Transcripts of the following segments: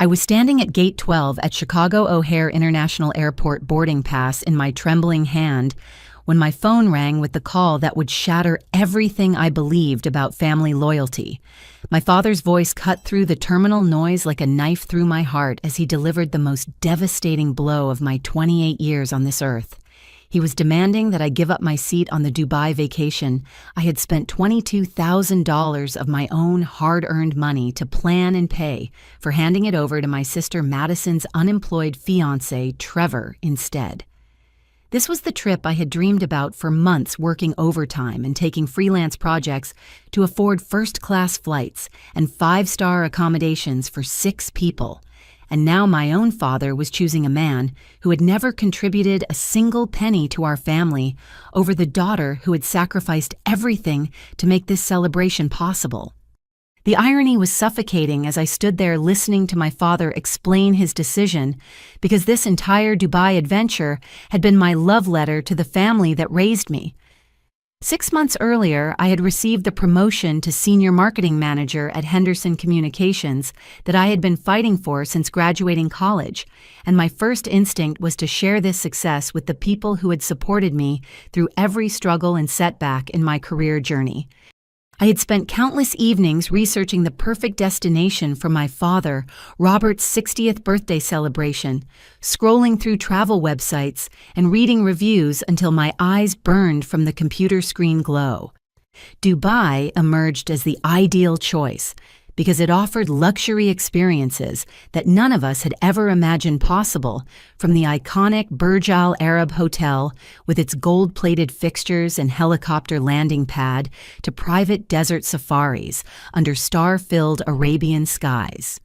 I was standing at Gate 12 at Chicago O'Hare International Airport boarding pass in my trembling hand when my phone rang with the call that would shatter everything I believed about family loyalty. My father's voice cut through the terminal noise like a knife through my heart as he delivered the most devastating blow of my 28 years on this earth. He was demanding that I give up my seat on the Dubai vacation I had spent $22,000 of my own hard-earned money to plan and pay for, handing it over to my sister Madison's unemployed fiancé, Trevor, instead. This was the trip I had dreamed about for months, working overtime and taking freelance projects to afford first-class flights and five-star accommodations for 6 people. And now my own father was choosing a man who had never contributed a single penny to our family over the daughter who had sacrificed everything to make this celebration possible. The irony was suffocating as I stood there listening to my father explain his decision, because this entire Dubai adventure had been my love letter to the family that raised me. 6 months earlier, I had received the promotion to senior marketing manager at Henderson Communications that I had been fighting for since graduating college, and my first instinct was to share this success with the people who had supported me through every struggle and setback in my career journey. I had spent countless evenings researching the perfect destination for my father, Robert's 60th birthday celebration, scrolling through travel websites and reading reviews until my eyes burned from the computer screen glow. Dubai emerged as the ideal choice because it offered luxury experiences that none of us had ever imagined possible, from the iconic Burj Al Arab Hotel with its gold-plated fixtures and helicopter landing pad to private desert safaris under star-filled Arabian skies.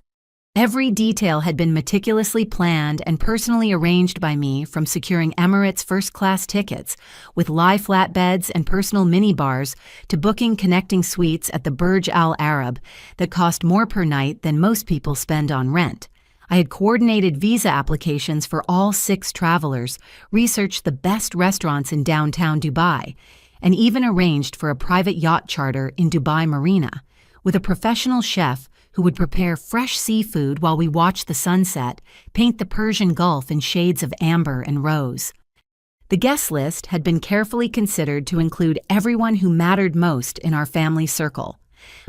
Every detail had been meticulously planned and personally arranged by me, from securing Emirates first-class tickets with lie flatbeds and personal minibars to booking connecting suites at the Burj Al Arab that cost more per night than most people spend on rent. I had coordinated visa applications for all 6 travelers, researched the best restaurants in downtown Dubai, and even arranged for a private yacht charter in Dubai Marina, with a professional chef who would prepare fresh seafood while we watched the sunset paint the Persian Gulf in shades of amber and rose. The guest list had been carefully considered to include everyone who mattered most in our family circle.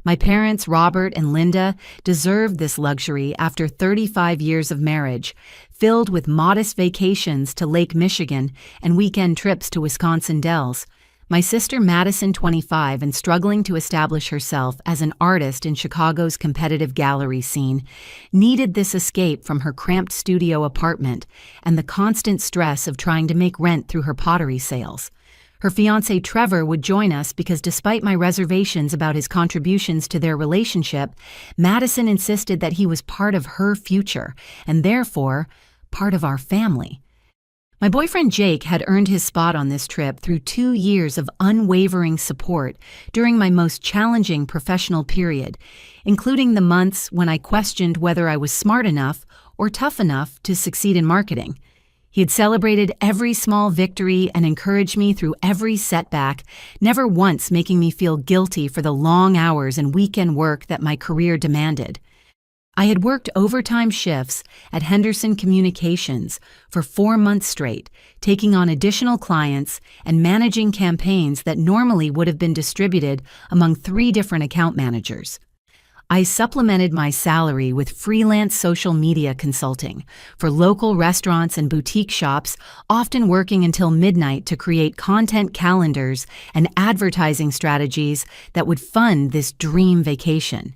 My parents, Robert and Linda, deserved this luxury after 35 years of marriage, filled with modest vacations to Lake Michigan and weekend trips to Wisconsin Dells. My sister Madison, 25 and struggling to establish herself as an artist in Chicago's competitive gallery scene, needed this escape from her cramped studio apartment and the constant stress of trying to make rent through her pottery sales. Her fiancé Trevor would join us because, despite my reservations about his contributions to their relationship, Madison insisted that he was part of her future and therefore part of our family. My boyfriend Jake had earned his spot on this trip through 2 years of unwavering support during my most challenging professional period, including the months when I questioned whether I was smart enough or tough enough to succeed in marketing. He had celebrated every small victory and encouraged me through every setback, never once making me feel guilty for the long hours and weekend work that my career demanded. I had worked overtime shifts at Henderson Communications for 4 months straight, taking on additional clients and managing campaigns that normally would have been distributed among 3 different account managers. I supplemented my salary with freelance social media consulting for local restaurants and boutique shops, often working until midnight to create content calendars and advertising strategies that would fund this dream vacation.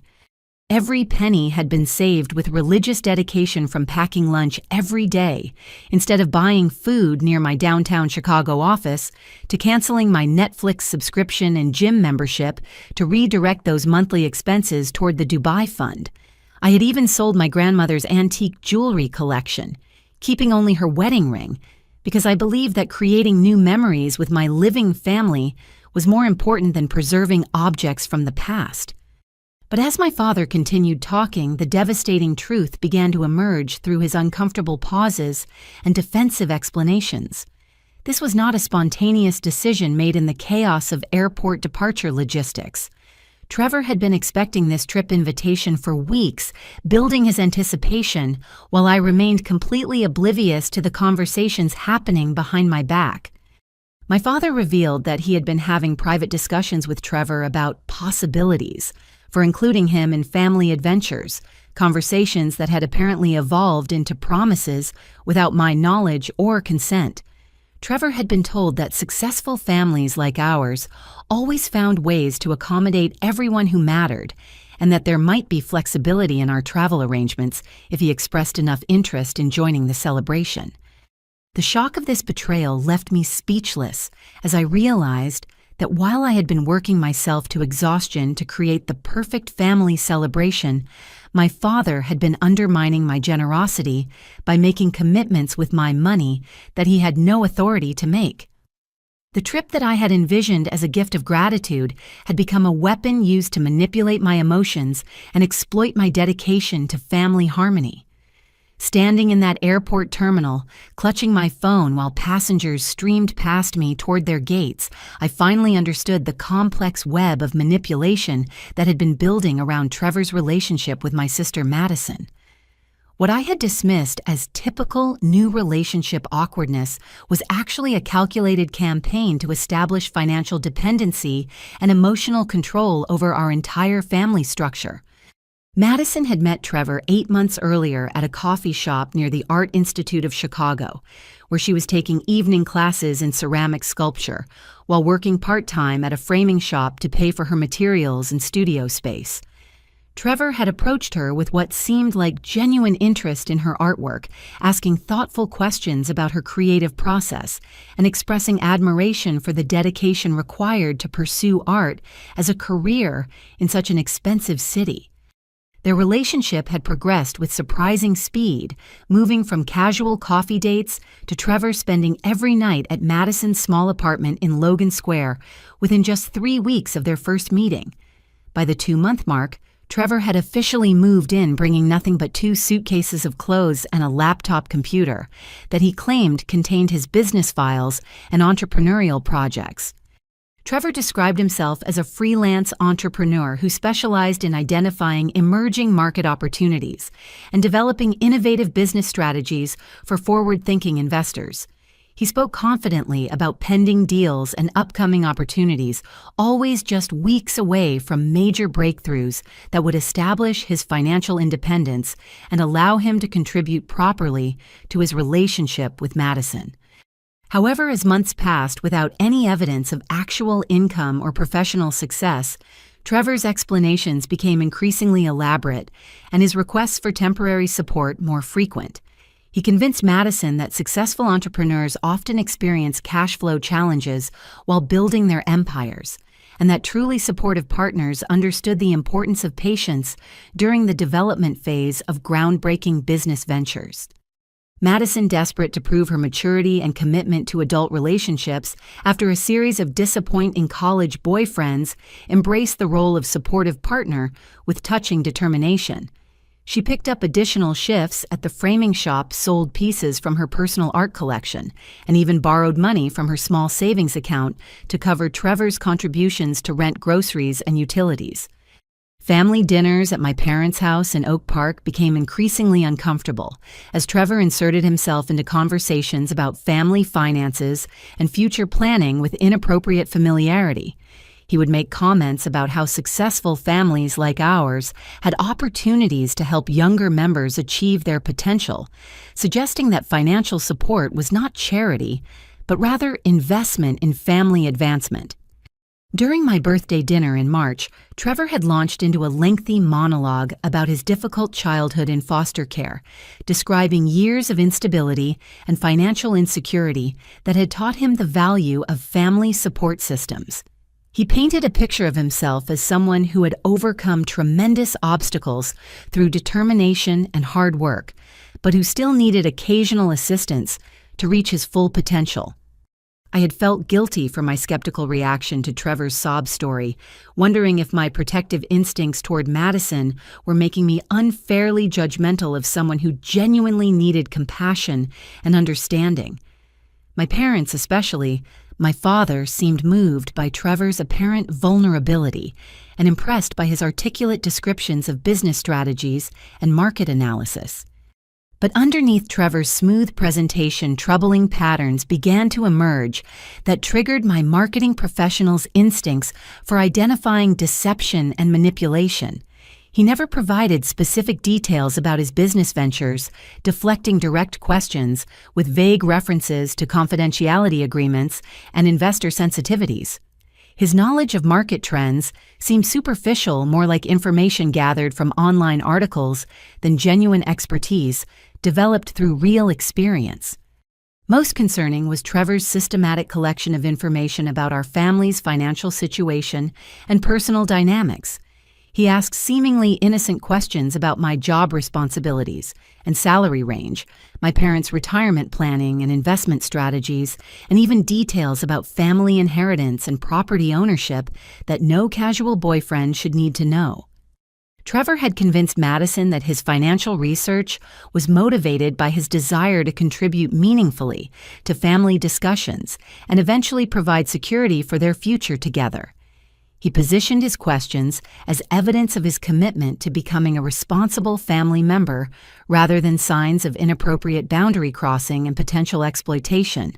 Every penny had been saved with religious dedication, from packing lunch every day instead of buying food near my downtown Chicago office, to canceling my Netflix subscription and gym membership to redirect those monthly expenses toward the Dubai fund. I had even sold my grandmother's antique jewelry collection, keeping only her wedding ring, because I believed that creating new memories with my living family was more important than preserving objects from the past. But as my father continued talking, the devastating truth began to emerge through his uncomfortable pauses and defensive explanations. This was not a spontaneous decision made in the chaos of airport departure logistics. Trevor had been expecting this trip invitation for weeks, building his anticipation, while I remained completely oblivious to the conversations happening behind my back. My father revealed that he had been having private discussions with Trevor about possibilities for including him in family adventures, conversations that had apparently evolved into promises without my knowledge or consent. Trevor had been told that successful families like ours always found ways to accommodate everyone who mattered, and that there might be flexibility in our travel arrangements if he expressed enough interest in joining the celebration. The shock of this betrayal left me speechless as I realized that while I had been working myself to exhaustion to create the perfect family celebration, my father had been undermining my generosity by making commitments with my money that he had no authority to make. The trip that I had envisioned as a gift of gratitude had become a weapon used to manipulate my emotions and exploit my dedication to family harmony. Standing in that airport terminal, clutching my phone while passengers streamed past me toward their gates, I finally understood the complex web of manipulation that had been building around Trevor's relationship with my sister Madison. What I had dismissed as typical new relationship awkwardness was actually a calculated campaign to establish financial dependency and emotional control over our entire family structure. Madison had met Trevor 8 months earlier at a coffee shop near the Art Institute of Chicago, where she was taking evening classes in ceramic sculpture, while working part-time at a framing shop to pay for her materials and studio space. Trevor had approached her with what seemed like genuine interest in her artwork, asking thoughtful questions about her creative process and expressing admiration for the dedication required to pursue art as a career in such an expensive city. Their relationship had progressed with surprising speed, moving from casual coffee dates to Trevor spending every night at Madison's small apartment in Logan Square within just 3 weeks of their first meeting. By the 2-month mark, Trevor had officially moved in bringing nothing but 2 suitcases of clothes and a laptop computer that he claimed contained his business files and entrepreneurial projects. Trevor described himself as a freelance entrepreneur who specialized in identifying emerging market opportunities and developing innovative business strategies for forward-thinking investors. He spoke confidently about pending deals and upcoming opportunities, always just weeks away from major breakthroughs that would establish his financial independence and allow him to contribute properly to his relationship with Madison. However, as months passed without any evidence of actual income or professional success, Trevor's explanations became increasingly elaborate and his requests for temporary support more frequent. He convinced Madison that successful entrepreneurs often experience cash flow challenges while building their empires, and that truly supportive partners understood the importance of patience during the development phase of groundbreaking business ventures. Madison, desperate to prove her maturity and commitment to adult relationships after a series of disappointing college boyfriends, embraced the role of supportive partner with touching determination. She picked up additional shifts at the framing shop, sold pieces from her personal art collection, and even borrowed money from her small savings account to cover Trevor's contributions to rent groceries and utilities. Family dinners at my parents' house in Oak Park became increasingly uncomfortable as Trevor inserted himself into conversations about family finances and future planning with inappropriate familiarity. He would make comments about how successful families like ours had opportunities to help younger members achieve their potential, suggesting that financial support was not charity, but rather investment in family advancement. During my birthday dinner in March, Trevor had launched into a lengthy monologue about his difficult childhood in foster care, describing years of instability and financial insecurity that had taught him the value of family support systems. He painted a picture of himself as someone who had overcome tremendous obstacles through determination and hard work, but who still needed occasional assistance to reach his full potential. I had felt guilty for my skeptical reaction to Trevor's sob story, wondering if my protective instincts toward Madison were making me unfairly judgmental of someone who genuinely needed compassion and understanding. My parents especially My father seemed moved by Trevor's apparent vulnerability and impressed by his articulate descriptions of business strategies and market analysis. But underneath Trevor's smooth presentation, troubling patterns began to emerge that triggered my marketing professional's instincts for identifying deception and manipulation. He never provided specific details about his business ventures, deflecting direct questions with vague references to confidentiality agreements and investor sensitivities. His knowledge of market trends seemed superficial, more like information gathered from online articles than genuine expertise developed through real experience. Most concerning was Trevor's systematic collection of information about our family's financial situation and personal dynamics. He asked seemingly innocent questions about my job responsibilities and salary range, my parents' retirement planning and investment strategies, and even details about family inheritance and property ownership that no casual boyfriend should need to know. Trevor had convinced Madison that his financial research was motivated by his desire to contribute meaningfully to family discussions and eventually provide security for their future together. He positioned his questions as evidence of his commitment to becoming a responsible family member rather than signs of inappropriate boundary crossing and potential exploitation.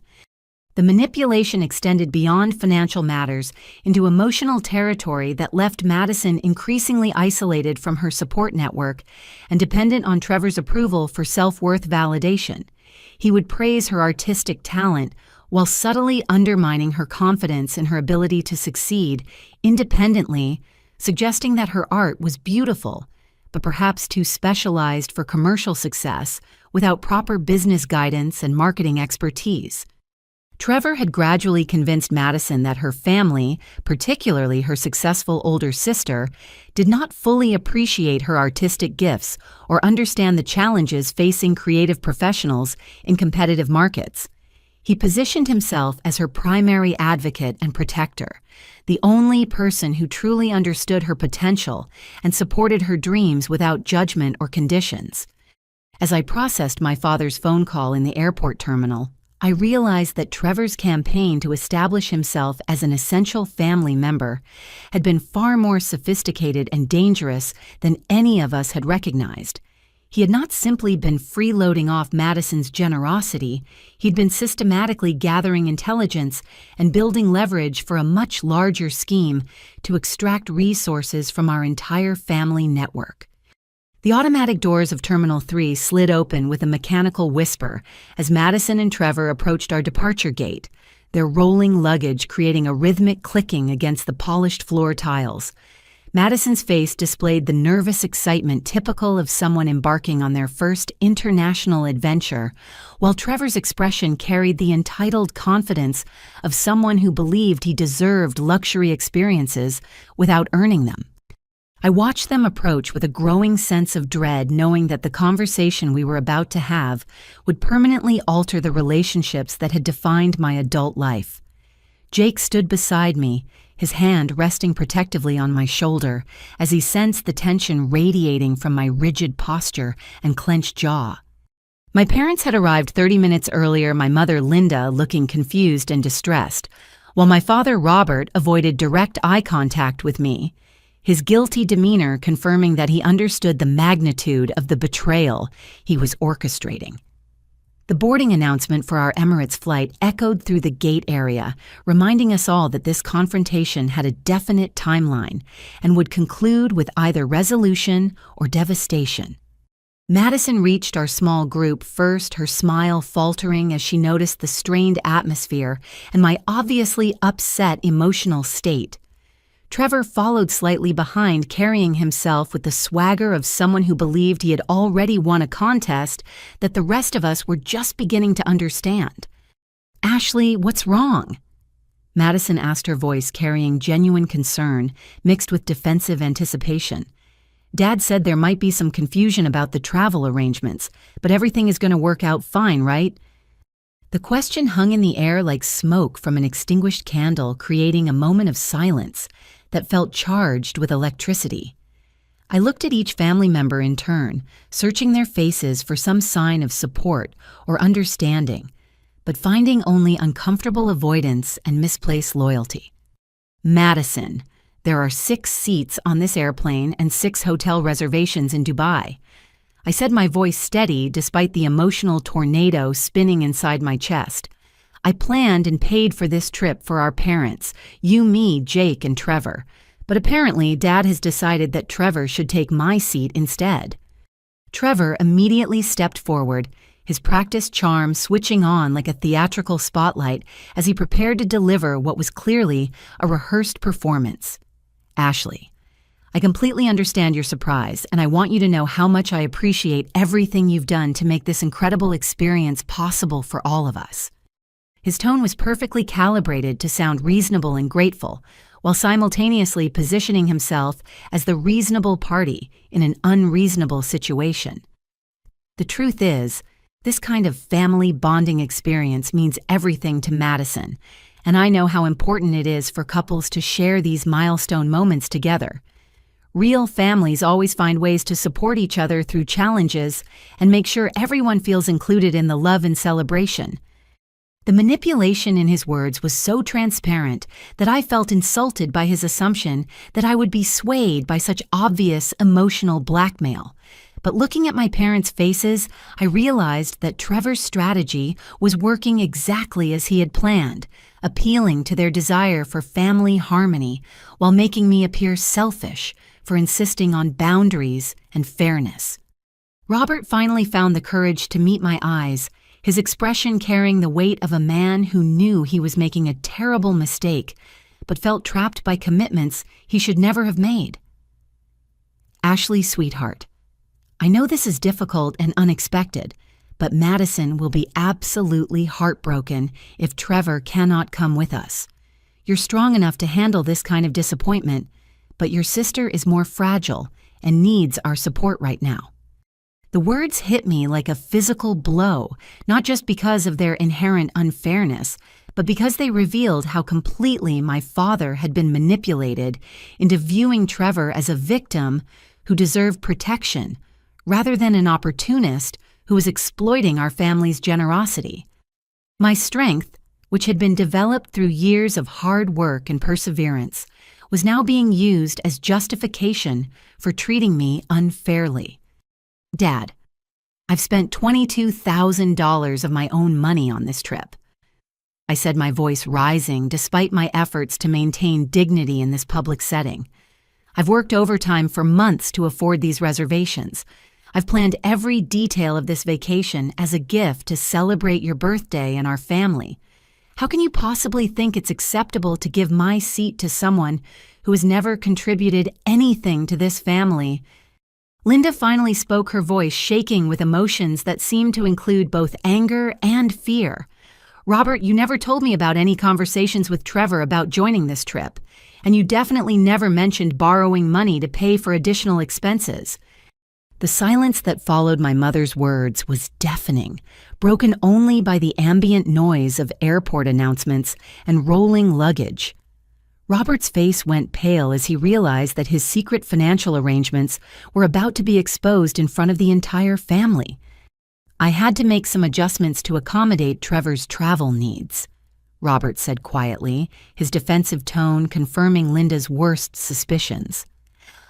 The manipulation extended beyond financial matters into emotional territory that left Madison increasingly isolated from her support network and dependent on Trevor's approval for self-worth validation. He would praise her artistic talent while subtly undermining her confidence in her ability to succeed independently, suggesting that her art was beautiful, but perhaps too specialized for commercial success without proper business guidance and marketing expertise. Trevor had gradually convinced Madison that her family, particularly her successful older sister, did not fully appreciate her artistic gifts or understand the challenges facing creative professionals in competitive markets. He positioned himself as her primary advocate and protector, the only person who truly understood her potential and supported her dreams without judgment or conditions. As I processed my father's phone call in the airport terminal, I realized that Trevor's campaign to establish himself as an essential family member had been far more sophisticated and dangerous than any of us had recognized. He had not simply been freeloading off Madison's generosity, he'd been systematically gathering intelligence and building leverage for a much larger scheme to extract resources from our entire family network. The automatic doors of Terminal 3 slid open with a mechanical whisper as Madison and Trevor approached our departure gate, their rolling luggage creating a rhythmic clicking against the polished floor tiles. Madison's face displayed the nervous excitement typical of someone embarking on their first international adventure, while Trevor's expression carried the entitled confidence of someone who believed he deserved luxury experiences without earning them. I watched them approach with a growing sense of dread, knowing that the conversation we were about to have would permanently alter the relationships that had defined my adult life. Jake stood beside me, his hand resting protectively on my shoulder as he sensed the tension radiating from my rigid posture and clenched jaw. My parents had arrived 30 minutes earlier, my mother Linda looking confused and distressed, while my father Robert avoided direct eye contact with me, his guilty demeanor confirming that he understood the magnitude of the betrayal he was orchestrating. The boarding announcement for our Emirates flight echoed through the gate area, reminding us all that this confrontation had a definite timeline and would conclude with either resolution or devastation. Madison reached our small group first, her smile faltering as she noticed the strained atmosphere and my obviously upset emotional state. Trevor followed slightly behind, carrying himself with the swagger of someone who believed he had already won a contest that the rest of us were just beginning to understand. "Ashley, what's wrong?" Madison asked, her voice carrying genuine concern, mixed with defensive anticipation. "Dad said there might be some confusion about the travel arrangements, but everything is going to work out fine, right?" The question hung in the air like smoke from an extinguished candle, creating a moment of silence that felt charged with electricity. I looked at each family member in turn, searching their faces for some sign of support or understanding, but finding only uncomfortable avoidance and misplaced loyalty. Madison, there are 6 seats on this airplane and 6 hotel reservations in Dubai. I said, my voice steady despite the emotional tornado spinning inside my chest. I planned and paid for this trip for our parents, you, me, Jake, and Trevor. But apparently, Dad has decided that Trevor should take my seat instead. Trevor immediately stepped forward, his practiced charm switching on like a theatrical spotlight as he prepared to deliver what was clearly a rehearsed performance. Ashley, I completely understand your surprise, and I want you to know how much I appreciate everything you've done to make this incredible experience possible for all of us. His tone was perfectly calibrated to sound reasonable and grateful, while simultaneously positioning himself as the reasonable party in an unreasonable situation. The truth is, this kind of family bonding experience means everything to Madison, and I know how important it is for couples to share these milestone moments together. Real families always find ways to support each other through challenges and make sure everyone feels included in the love and celebration. The manipulation in his words was so transparent that I felt insulted by his assumption that I would be swayed by such obvious emotional blackmail. But looking at my parents' faces, I realized that Trevor's strategy was working exactly as he had planned, appealing to their desire for family harmony while making me appear selfish for insisting on boundaries and fairness. Robert finally found the courage to meet my eyes, his expression carrying the weight of a man who knew he was making a terrible mistake, but felt trapped by commitments he should never have made. Ashley, sweetheart, I know this is difficult and unexpected, but Madison will be absolutely heartbroken if Trevor cannot come with us. You're strong enough to handle this kind of disappointment, but your sister is more fragile and needs our support right now. The words hit me like a physical blow, not just because of their inherent unfairness, but because they revealed how completely my father had been manipulated into viewing Trevor as a victim who deserved protection, rather than an opportunist who was exploiting our family's generosity. My strength, which had been developed through years of hard work and perseverance, was now being used as justification for treating me unfairly. Dad, I've spent $22,000 of my own money on this trip. I said, my voice rising despite my efforts to maintain dignity in this public setting. I've worked overtime for months to afford these reservations. I've planned every detail of this vacation as a gift to celebrate your birthday and our family. How can you possibly think it's acceptable to give my seat to someone who has never contributed anything to this family? Linda finally spoke, her voice shaking with emotions that seemed to include both anger and fear. Robert, you never told me about any conversations with Trevor about joining this trip, and you definitely never mentioned borrowing money to pay for additional expenses. The silence that followed my mother's words was deafening, broken only by the ambient noise of airport announcements and rolling luggage. Robert's face went pale as he realized that his secret financial arrangements were about to be exposed in front of the entire family. I had to make some adjustments to accommodate Trevor's travel needs, Robert said quietly, his defensive tone confirming Linda's worst suspicions.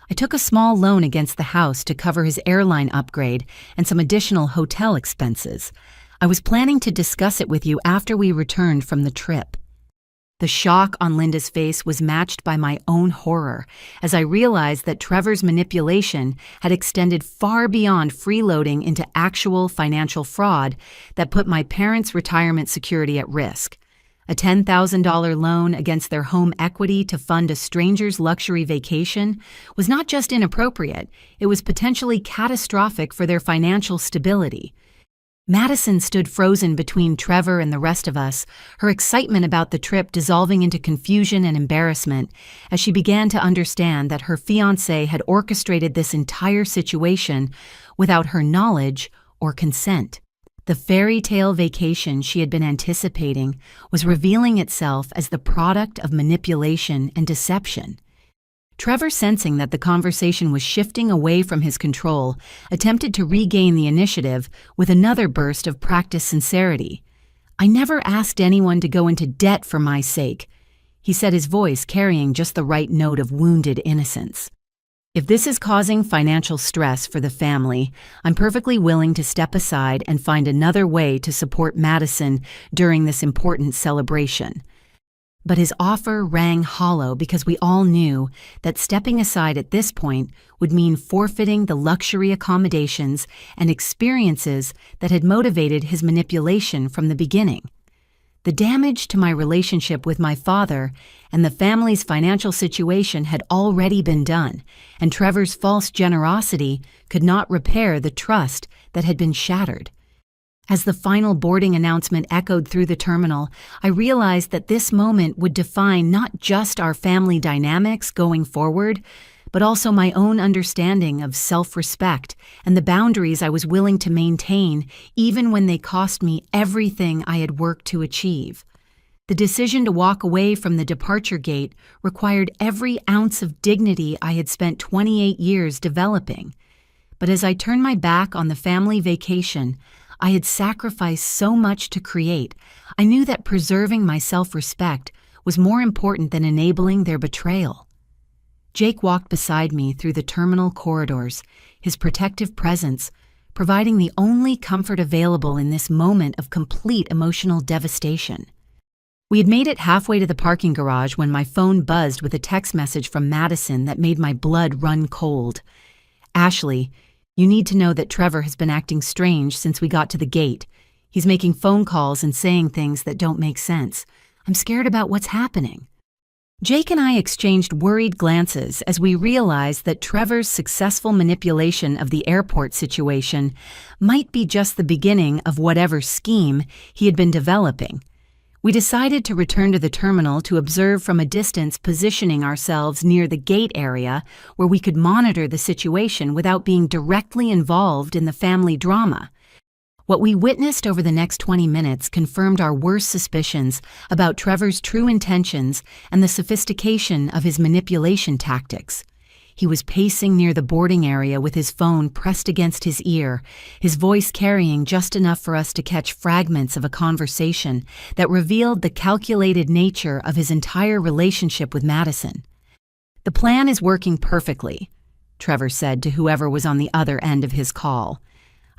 I took a small loan against the house to cover his airline upgrade and some additional hotel expenses. I was planning to discuss it with you after we returned from the trip. The shock on Linda's face was matched by my own horror as I realized that Trevor's manipulation had extended far beyond freeloading into actual financial fraud that put my parents' retirement security at risk. A $10,000 loan against their home equity to fund a stranger's luxury vacation was not just inappropriate, it was potentially catastrophic for their financial stability. Madison stood frozen between Trevor and the rest of us, her excitement about the trip dissolving into confusion and embarrassment as she began to understand that her fiancé had orchestrated this entire situation without her knowledge or consent. The fairy tale vacation she had been anticipating was revealing itself as the product of manipulation and deception. Trevor, sensing that the conversation was shifting away from his control, attempted to regain the initiative with another burst of practiced sincerity. "I never asked anyone to go into debt for my sake," he said, his voice carrying just the right note of wounded innocence. "If this is causing financial stress for the family, I'm perfectly willing to step aside and find another way to support Madison during this important celebration." But his offer rang hollow because we all knew that stepping aside at this point would mean forfeiting the luxury accommodations and experiences that had motivated his manipulation from the beginning. The damage to my relationship with my father and the family's financial situation had already been done, and Trevor's false generosity could not repair the trust that had been shattered. As the final boarding announcement echoed through the terminal, I realized that this moment would define not just our family dynamics going forward, but also my own understanding of self-respect and the boundaries I was willing to maintain even when they cost me everything I had worked to achieve. The decision to walk away from the departure gate required every ounce of dignity I had spent 28 years developing. But as I turned my back on the family vacation I had sacrificed so much to create, I knew that preserving my self-respect was more important than enabling their betrayal. Jake walked beside me through the terminal corridors, his protective presence providing the only comfort available in this moment of complete emotional devastation. We had made it halfway to the parking garage when my phone buzzed with a text message from Madison that made my blood run cold. "Ashley, you need to know that Trevor has been acting strange since we got to the gate. He's making phone calls and saying things that don't make sense. I'm scared about what's happening." Jake and I exchanged worried glances as we realized that Trevor's successful manipulation of the airport situation might be just the beginning of whatever scheme he had been developing. We decided to return to the terminal to observe from a distance, positioning ourselves near the gate area where we could monitor the situation without being directly involved in the family drama. What we witnessed over the next 20 minutes confirmed our worst suspicions about Trevor's true intentions and the sophistication of his manipulation tactics. He was pacing near the boarding area with his phone pressed against his ear, his voice carrying just enough for us to catch fragments of a conversation that revealed the calculated nature of his entire relationship with Madison. "The plan is working perfectly," Trevor said to whoever was on the other end of his call.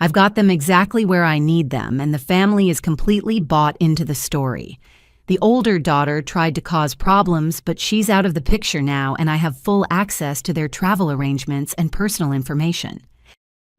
"I've got them exactly where I need them, and the family is completely bought into the story. The older daughter tried to cause problems, but she's out of the picture now, and I have full access to their travel arrangements and personal information."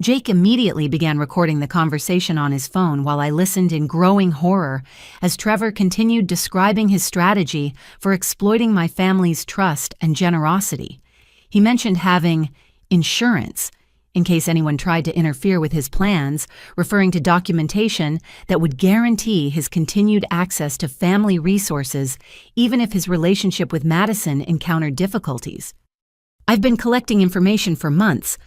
Jake immediately began recording the conversation on his phone while I listened in growing horror as Trevor continued describing his strategy for exploiting my family's trust and generosity. He mentioned having insurance in case anyone tried to interfere with his plans, referring to documentation that would guarantee his continued access to family resources even if his relationship with Madison encountered difficulties. "I've been collecting information for months,"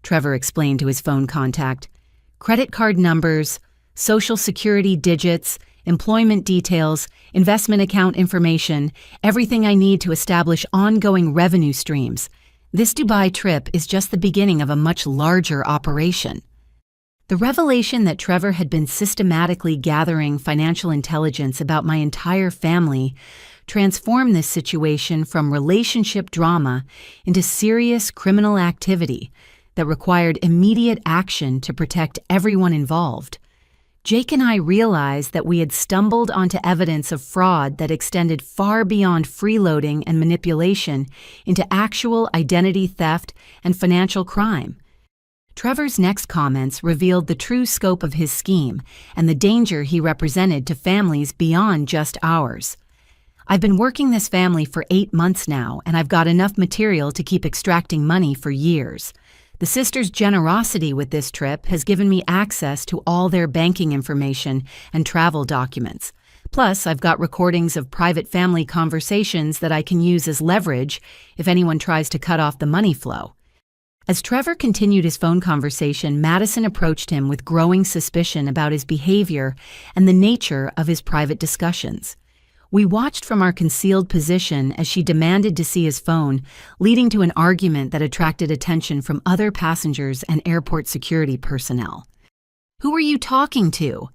Trevor explained to his phone contact. "Credit card numbers, social security digits, employment details, investment account information, everything I need to establish ongoing revenue streams. This Dubai trip is just the beginning of a much larger operation." The revelation that Trevor had been systematically gathering financial intelligence about my entire family transformed this situation from relationship drama into serious criminal activity that required immediate action to protect everyone involved. Jake and I realized that we had stumbled onto evidence of fraud that extended far beyond freeloading and manipulation into actual identity theft and financial crime. Trevor's next comments revealed the true scope of his scheme and the danger he represented to families beyond just ours. "I've been working this family for 8 months now, and I've got enough material to keep extracting money for years. The sisters' generosity with this trip has given me access to all their banking information and travel documents. Plus, I've got recordings of private family conversations that I can use as leverage if anyone tries to cut off the money flow." As Trevor continued his phone conversation, Madison approached him with growing suspicion about his behavior and the nature of his private discussions. We watched from our concealed position as she demanded to see his phone, leading to an argument that attracted attention from other passengers and airport security personnel. "Who are you talking to?"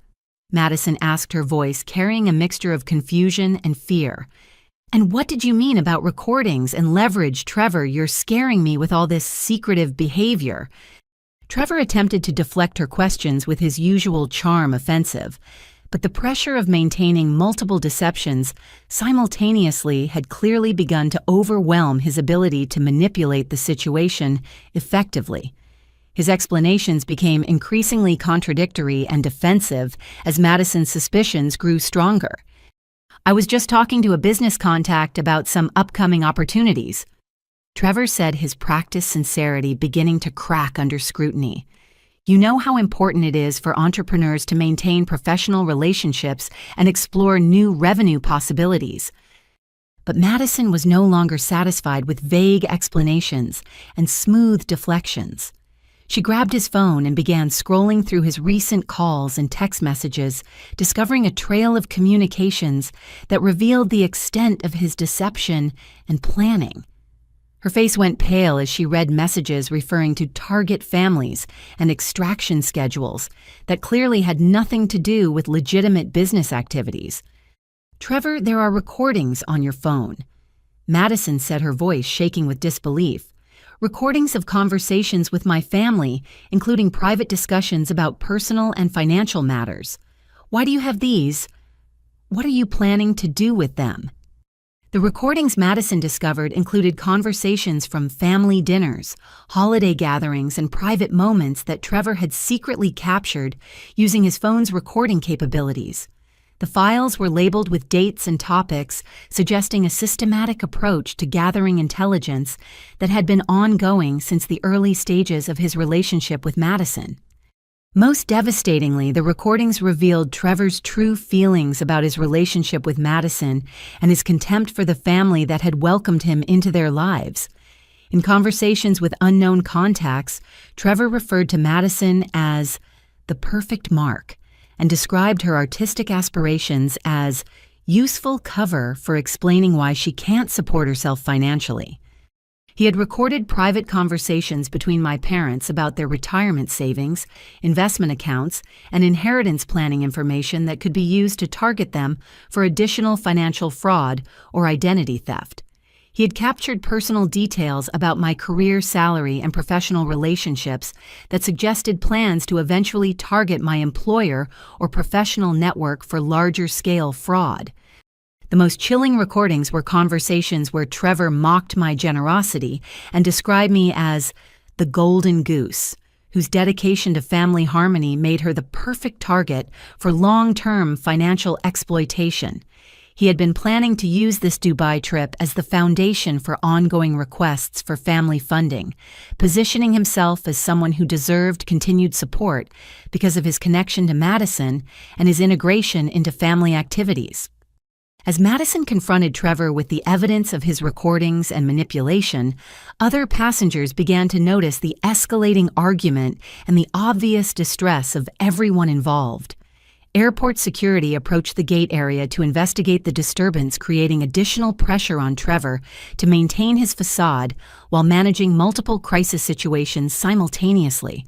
Madison asked, her voice carrying a mixture of confusion and fear. "And what did you mean about recordings and leverage, Trevor? You're scaring me with all this secretive behavior." Trevor attempted to deflect her questions with his usual charm offensive, but the pressure of maintaining multiple deceptions simultaneously had clearly begun to overwhelm his ability to manipulate the situation effectively. His explanations became increasingly contradictory and defensive as Madison's suspicions grew stronger. "I was just talking to a business contact about some upcoming opportunities," Trevor said, his practiced sincerity beginning to crack under scrutiny. "You know how important it is for entrepreneurs to maintain professional relationships and explore new revenue possibilities." But Madison was no longer satisfied with vague explanations and smooth deflections. She grabbed his phone and began scrolling through his recent calls and text messages, discovering a trail of communications that revealed the extent of his deception and planning. Her face went pale as she read messages referring to target families and extraction schedules that clearly had nothing to do with legitimate business activities. "Trevor, there are recordings on your phone," Madison said, her voice shaking with disbelief. "Recordings of conversations with my family, including private discussions about personal and financial matters. Why do you have these? What are you planning to do with them?" The recordings Madison discovered included conversations from family dinners, holiday gatherings, and private moments that Trevor had secretly captured using his phone's recording capabilities. The files were labeled with dates and topics, suggesting a systematic approach to gathering intelligence that had been ongoing since the early stages of his relationship with Madison. Most devastatingly, the recordings revealed Trevor's true feelings about his relationship with Madison and his contempt for the family that had welcomed him into their lives. In conversations with unknown contacts, Trevor referred to Madison as the perfect mark and described her artistic aspirations as useful cover for explaining why she can't support herself financially. He had recorded private conversations between my parents about their retirement savings, investment accounts, and inheritance planning information that could be used to target them for additional financial fraud or identity theft. He had captured personal details about my career, salary, and professional relationships that suggested plans to eventually target my employer or professional network for larger-scale fraud. The most chilling recordings were conversations where Trevor mocked my generosity and described me as the golden goose, whose dedication to family harmony made her the perfect target for long-term financial exploitation. He had been planning to use this Dubai trip as the foundation for ongoing requests for family funding, positioning himself as someone who deserved continued support because of his connection to Madison and his integration into family activities. As Madison confronted Trevor with the evidence of his recordings and manipulation, other passengers began to notice the escalating argument and the obvious distress of everyone involved. Airport security approached the gate area to investigate the disturbance, creating additional pressure on Trevor to maintain his facade while managing multiple crisis situations simultaneously.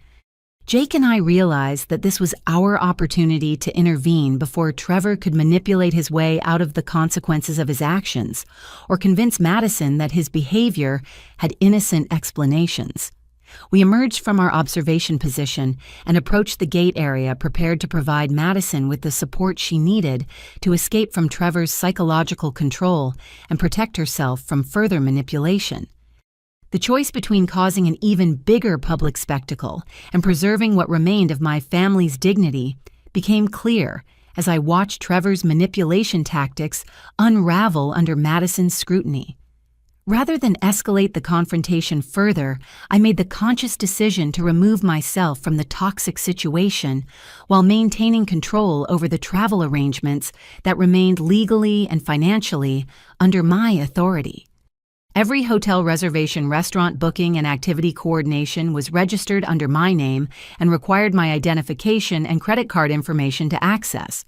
Jake and I realized that this was our opportunity to intervene before Trevor could manipulate his way out of the consequences of his actions or convince Madison that his behavior had innocent explanations. We emerged from our observation position and approached the gate area, prepared to provide Madison with the support she needed to escape from Trevor's psychological control and protect herself from further manipulation. The choice between causing an even bigger public spectacle and preserving what remained of my family's dignity became clear as I watched Trevor's manipulation tactics unravel under Madison's scrutiny. Rather than escalate the confrontation further, I made the conscious decision to remove myself from the toxic situation while maintaining control over the travel arrangements that remained legally and financially under my authority. Every hotel reservation, restaurant booking, and activity coordination was registered under my name and required my identification and credit card information to access.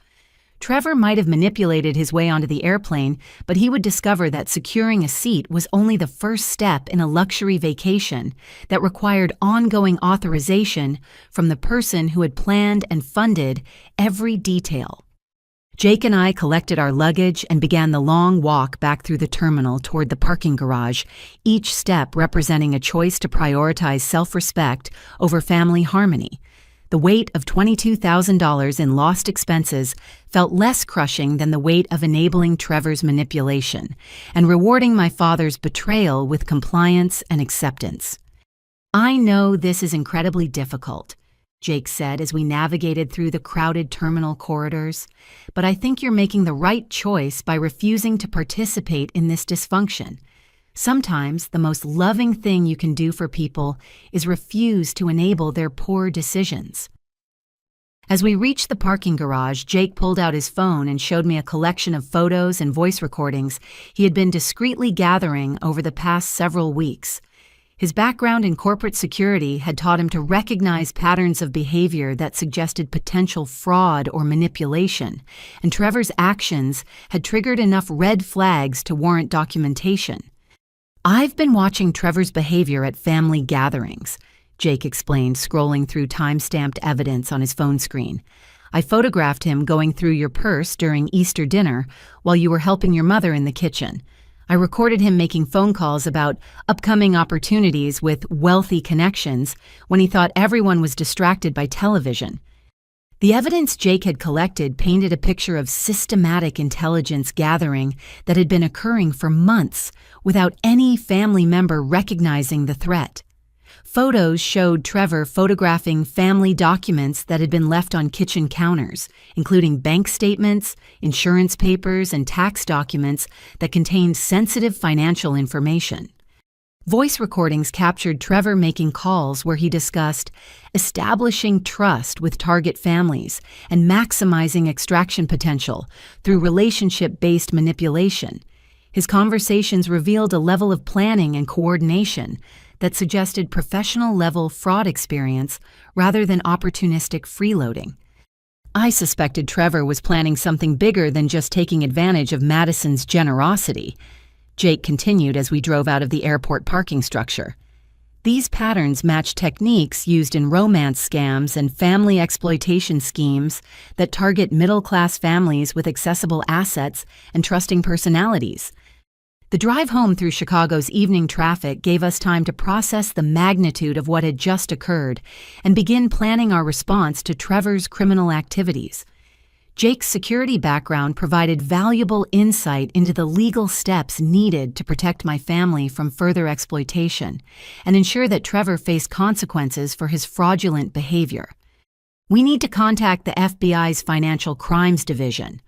Trevor might have manipulated his way onto the airplane, but he would discover that securing a seat was only the first step in a luxury vacation that required ongoing authorization from the person who had planned and funded every detail. Jake and I collected our luggage and began the long walk back through the terminal toward the parking garage, each step representing a choice to prioritize self-respect over family harmony. The weight of $22,000 in lost expenses felt less crushing than the weight of enabling Trevor's manipulation and rewarding my father's betrayal with compliance and acceptance. "I know this is incredibly difficult," Jake said as we navigated through the crowded terminal corridors, "but I think you're making the right choice by refusing to participate in this dysfunction. Sometimes the most loving thing you can do for people is refuse to enable their poor decisions." As we reached the parking garage, Jake pulled out his phone and showed me a collection of photos and voice recordings he had been discreetly gathering over the past several weeks. His background in corporate security had taught him to recognize patterns of behavior that suggested potential fraud or manipulation, and Trevor's actions had triggered enough red flags to warrant documentation. "I've been watching Trevor's behavior at family gatherings," Jake explained, scrolling through time-stamped evidence on his phone screen. "I photographed him going through your purse during Easter dinner while you were helping your mother in the kitchen. I recorded him making phone calls about upcoming opportunities with wealthy connections when he thought everyone was distracted by television." The evidence Jake had collected painted a picture of systematic intelligence gathering that had been occurring for months without any family member recognizing the threat. Photos showed Trevor photographing family documents that had been left on kitchen counters, including bank statements, insurance papers, and tax documents that contained sensitive financial information. Voice recordings captured Trevor making calls where he discussed establishing trust with target families and maximizing extraction potential through relationship-based manipulation. His conversations revealed a level of planning and coordination that suggested professional-level fraud experience rather than opportunistic freeloading. I suspected Trevor was planning something bigger than just taking advantage of Madison's generosity, Jake continued as we drove out of the airport parking structure. These patterns match techniques used in romance scams and family exploitation schemes that target middle-class families with accessible assets and trusting personalities. The drive home through Chicago's evening traffic gave us time to process the magnitude of what had just occurred and begin planning our response to Trevor's criminal activities. Jake's security background provided valuable insight into the legal steps needed to protect my family from further exploitation and ensure that Trevor faced consequences for his fraudulent behavior. "We need to contact the FBI's Financial Crimes Division."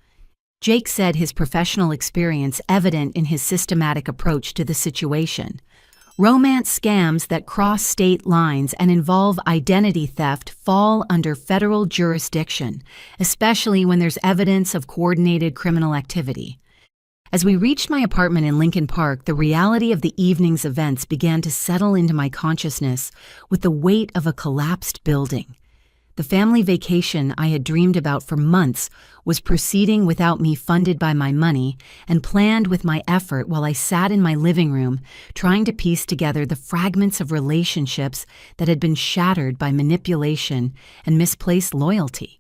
Jake said, his professional experience evident in his systematic approach to the situation. "Romance scams that cross state lines and involve identity theft fall under federal jurisdiction, especially when there's evidence of coordinated criminal activity." As we reached my apartment in Lincoln Park, the reality of the evening's events began to settle into my consciousness with the weight of a collapsed building. The family vacation I had dreamed about for months was proceeding without me, funded by my money and planned with my effort, while I sat in my living room trying to piece together the fragments of relationships that had been shattered by manipulation and misplaced loyalty.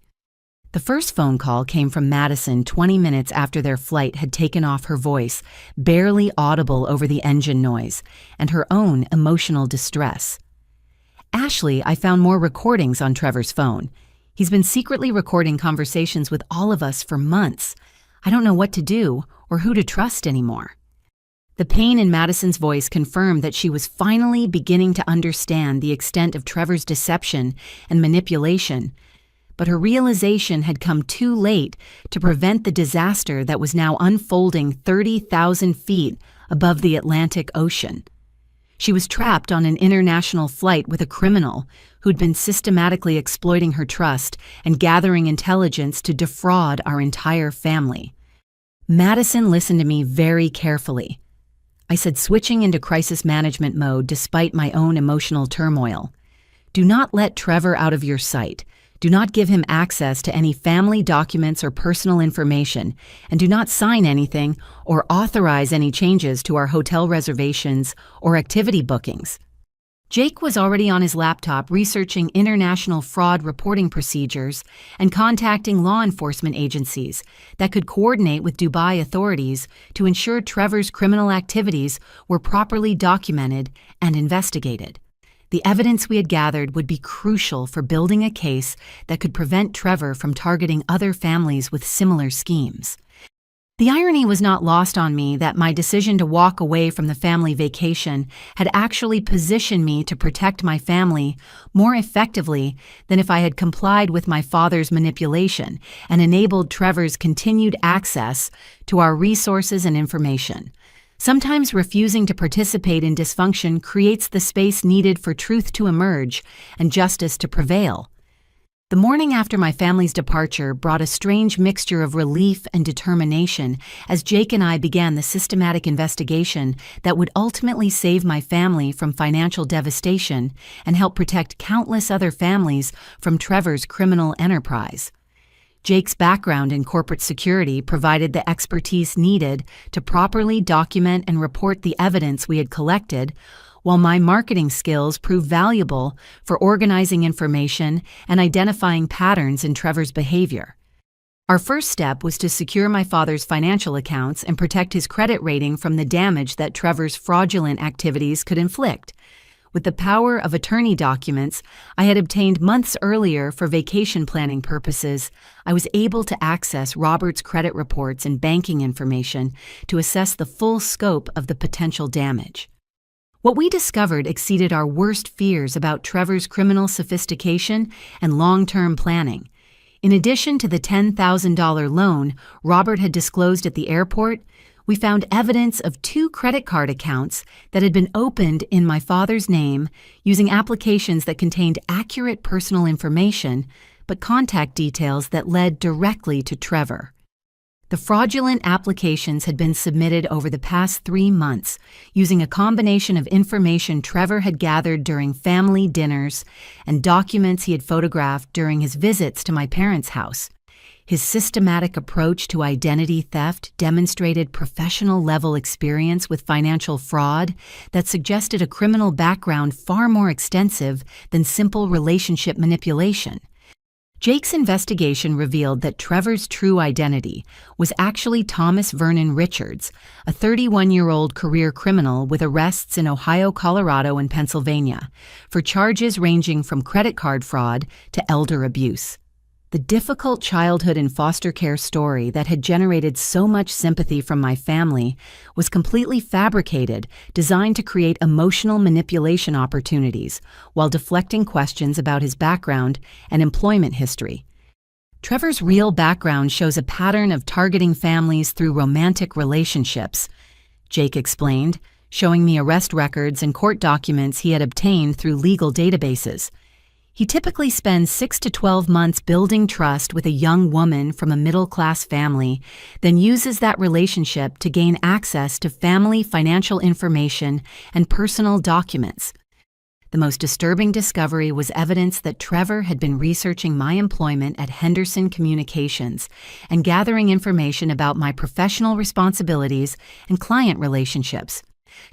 The first phone call came from Madison 20 minutes after their flight had taken off, her voice barely audible over the engine noise and her own emotional distress. "Ashley, I found more recordings on Trevor's phone. He's been secretly recording conversations with all of us for months. I don't know what to do or who to trust anymore." The pain in Madison's voice confirmed that she was finally beginning to understand the extent of Trevor's deception and manipulation, but her realization had come too late to prevent the disaster that was now unfolding 30,000 feet above the Atlantic Ocean. She was trapped on an international flight with a criminal who'd been systematically exploiting her trust and gathering intelligence to defraud our entire family. Madison listened to me very carefully. I said, switching into crisis management mode despite my own emotional turmoil. "Do not let Trevor out of your sight. Do not give him access to any family documents or personal information, and do not sign anything or authorize any changes to our hotel reservations or activity bookings. Jake was already on his laptop researching international fraud reporting procedures and contacting law enforcement agencies that could coordinate with Dubai authorities to ensure Trevor's criminal activities were properly documented and investigated. The evidence we had gathered would be crucial for building a case that could prevent Trevor from targeting other families with similar schemes. The irony was not lost on me that my decision to walk away from the family vacation had actually positioned me to protect my family more effectively than if I had complied with my father's manipulation and enabled Trevor's continued access to our resources and information. Sometimes refusing to participate in dysfunction creates the space needed for truth to emerge and justice to prevail. The morning after my family's departure brought a strange mixture of relief and determination as Jake and I began the systematic investigation that would ultimately save my family from financial devastation and help protect countless other families from Trevor's criminal enterprise. Jake's background in corporate security provided the expertise needed to properly document and report the evidence we had collected, while my marketing skills proved valuable for organizing information and identifying patterns in Trevor's behavior. Our first step was to secure my father's financial accounts and protect his credit rating from the damage that Trevor's fraudulent activities could inflict. With the power of attorney documents I had obtained months earlier for vacation planning purposes, I was able to access Robert's credit reports and banking information to assess the full scope of the potential damage. What we discovered exceeded our worst fears about Trevor's criminal sophistication and long-term planning. In addition to the $10,000 loan Robert had disclosed at the airport, we found evidence of 2 credit card accounts that had been opened in my father's name using applications that contained accurate personal information, but contact details that led directly to Trevor. The fraudulent applications had been submitted over the past 3 months using a combination of information Trevor had gathered during family dinners and documents he had photographed during his visits to my parents' house. His systematic approach to identity theft demonstrated professional-level experience with financial fraud that suggested a criminal background far more extensive than simple relationship manipulation. Jake's investigation revealed that Trevor's true identity was actually Thomas Vernon Richards, a 31-year-old career criminal with arrests in Ohio, Colorado, and Pennsylvania for charges ranging from credit card fraud to elder abuse. The difficult childhood and foster care story that had generated so much sympathy from my family was completely fabricated, designed to create emotional manipulation opportunities while deflecting questions about his background and employment history. Trevor's real background shows a pattern of targeting families through romantic relationships, Jake explained, showing me arrest records and court documents he had obtained through legal databases. He typically spends 6 to 12 months building trust with a young woman from a middle-class family, then uses that relationship to gain access to family financial information and personal documents. The most disturbing discovery was evidence that Trevor had been researching my employment at Henderson Communications and gathering information about my professional responsibilities and client relationships.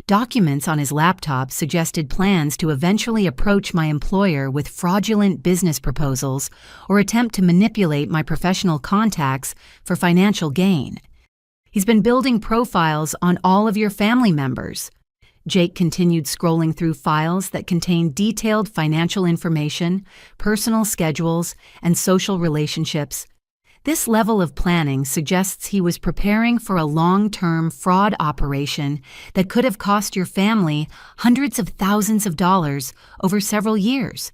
Documents on his laptop suggested plans to eventually approach my employer with fraudulent business proposals or attempt to manipulate my professional contacts for financial gain. He's been building profiles on all of your family members. Jake continued scrolling through files that contained detailed financial information, personal schedules, and social relationships. This level of planning suggests he was preparing for a long-term fraud operation that could have cost your family hundreds of thousands of dollars over several years.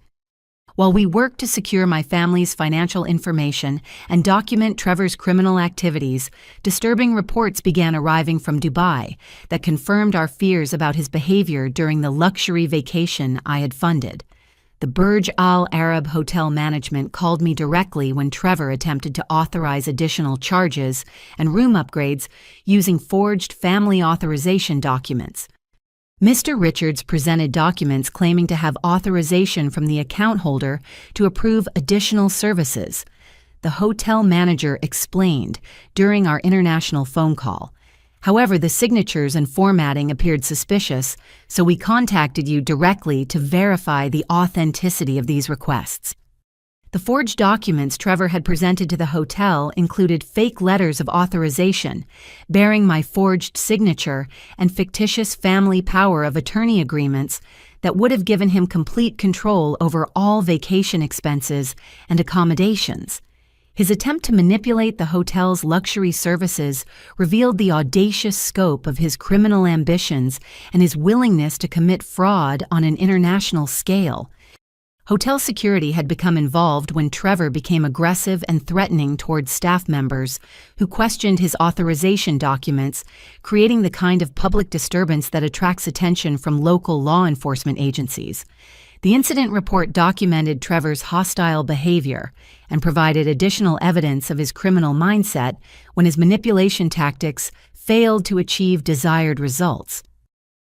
While we worked to secure my family's financial information and document Trevor's criminal activities, disturbing reports began arriving from Dubai that confirmed our fears about his behavior during the luxury vacation I had funded. The Burj Al Arab Hotel management called me directly when Trevor attempted to authorize additional charges and room upgrades using forged family authorization documents. Mr. Richards presented documents claiming to have authorization from the account holder to approve additional services. The hotel manager explained during our international phone call. However, the signatures and formatting appeared suspicious, so we contacted you directly to verify the authenticity of these requests. The forged documents Trevor had presented to the hotel included fake letters of authorization, bearing my forged signature, and fictitious family power of attorney agreements that would have given him complete control over all vacation expenses and accommodations. His attempt to manipulate the hotel's luxury services revealed the audacious scope of his criminal ambitions and his willingness to commit fraud on an international scale. Hotel security had become involved when Trevor became aggressive and threatening towards staff members who questioned his authorization documents, creating the kind of public disturbance that attracts attention from local law enforcement agencies. The incident report documented Trevor's hostile behavior and provided additional evidence of his criminal mindset when his manipulation tactics failed to achieve desired results.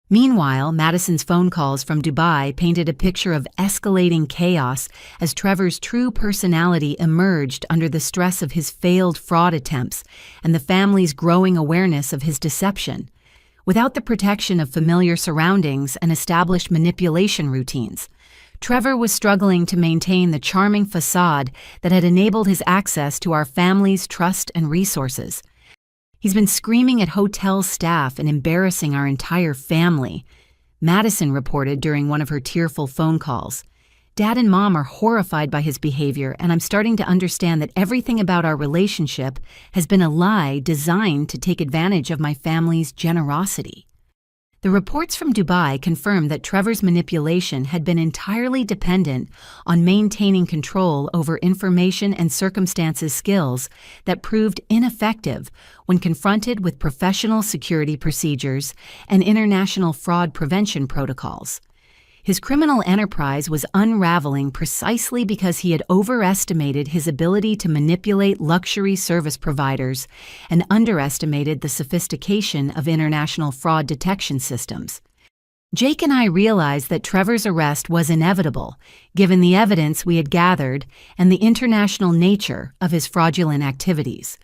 Meanwhile, Madison's phone calls from Dubai painted a picture of escalating chaos as Trevor's true personality emerged under the stress of his failed fraud attempts and the family's growing awareness of his deception. Without the protection of familiar surroundings and established manipulation routines, Trevor was struggling to maintain the charming facade that had enabled his access to our family's trust and resources. He's been screaming at hotel staff and embarrassing our entire family, Madison reported during one of her tearful phone calls. Dad and Mom are horrified by his behavior, and I'm starting to understand that everything about our relationship has been a lie designed to take advantage of my family's generosity. The reports from Dubai confirmed that Trevor's manipulation had been entirely dependent on maintaining control over information and circumstances skills that proved ineffective when confronted with professional security procedures and international fraud prevention protocols. His criminal enterprise was unraveling precisely because he had overestimated his ability to manipulate luxury service providers and underestimated the sophistication of international fraud detection systems. Jake and I realized that Trevor's arrest was inevitable, given the evidence we had gathered and the international nature of his fraudulent activities.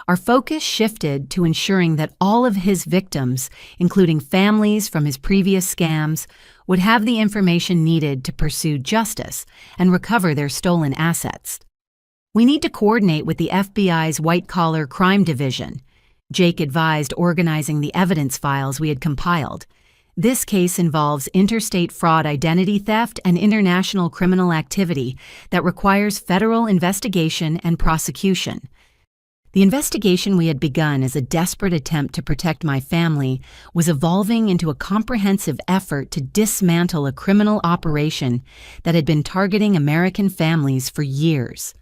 Our focus shifted to ensuring that all of his victims, including families from his previous scams, would have the information needed to pursue justice and recover their stolen assets. We need to coordinate with the FBI's white-collar crime division, Jake advised, organizing the evidence files we had compiled. This case involves interstate fraud, identity theft, and international criminal activity that requires federal investigation and prosecution. The investigation we had begun as a desperate attempt to protect my family was evolving into a comprehensive effort to dismantle a criminal operation that had been targeting American families for years.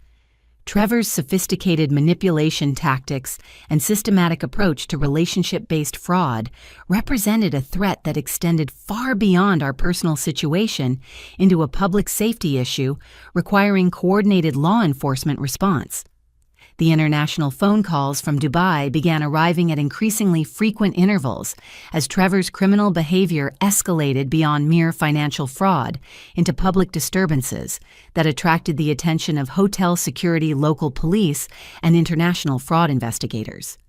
Trevor's sophisticated manipulation tactics and systematic approach to relationship-based fraud represented a threat that extended far beyond our personal situation into a public safety issue requiring coordinated law enforcement response. The international phone calls from Dubai began arriving at increasingly frequent intervals as Trevor's criminal behavior escalated beyond mere financial fraud into public disturbances that attracted the attention of hotel security, local police, and international fraud investigators.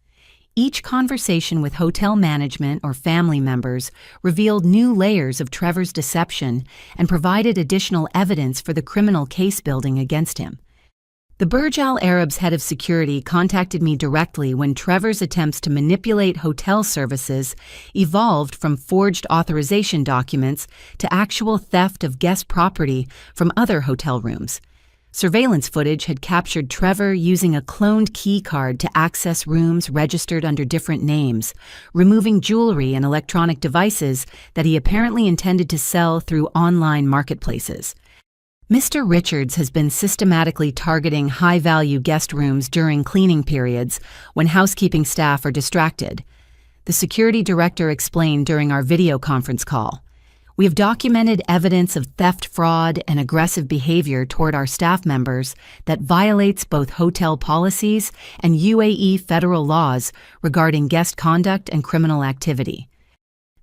Each conversation with hotel management or family members revealed new layers of Trevor's deception and provided additional evidence for the criminal case building against him. The Burj Al Arab's head of security contacted me directly when Trevor's attempts to manipulate hotel services evolved from forged authorization documents to actual theft of guest property from other hotel rooms. Surveillance footage had captured Trevor using a cloned key card to access rooms registered under different names, removing jewelry and electronic devices that he apparently intended to sell through online marketplaces. Mr. Richards has been systematically targeting high-value guest rooms during cleaning periods when housekeeping staff are distracted, the security director explained during our video conference call. We have documented evidence of theft, fraud, and aggressive behavior toward our staff members that violates both hotel policies and UAE federal laws regarding guest conduct and criminal activity.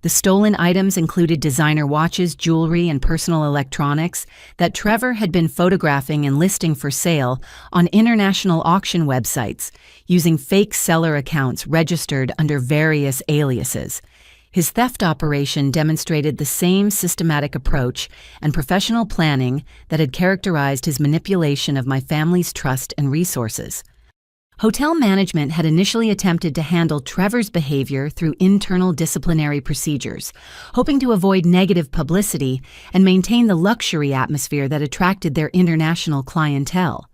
The stolen items included designer watches, jewelry, and personal electronics that Trevor had been photographing and listing for sale on international auction websites using fake seller accounts registered under various aliases. His theft operation demonstrated the same systematic approach and professional planning that had characterized his manipulation of my family's trust and resources. Hotel management had initially attempted to handle Trevor's behavior through internal disciplinary procedures, hoping to avoid negative publicity and maintain the luxury atmosphere that attracted their international clientele.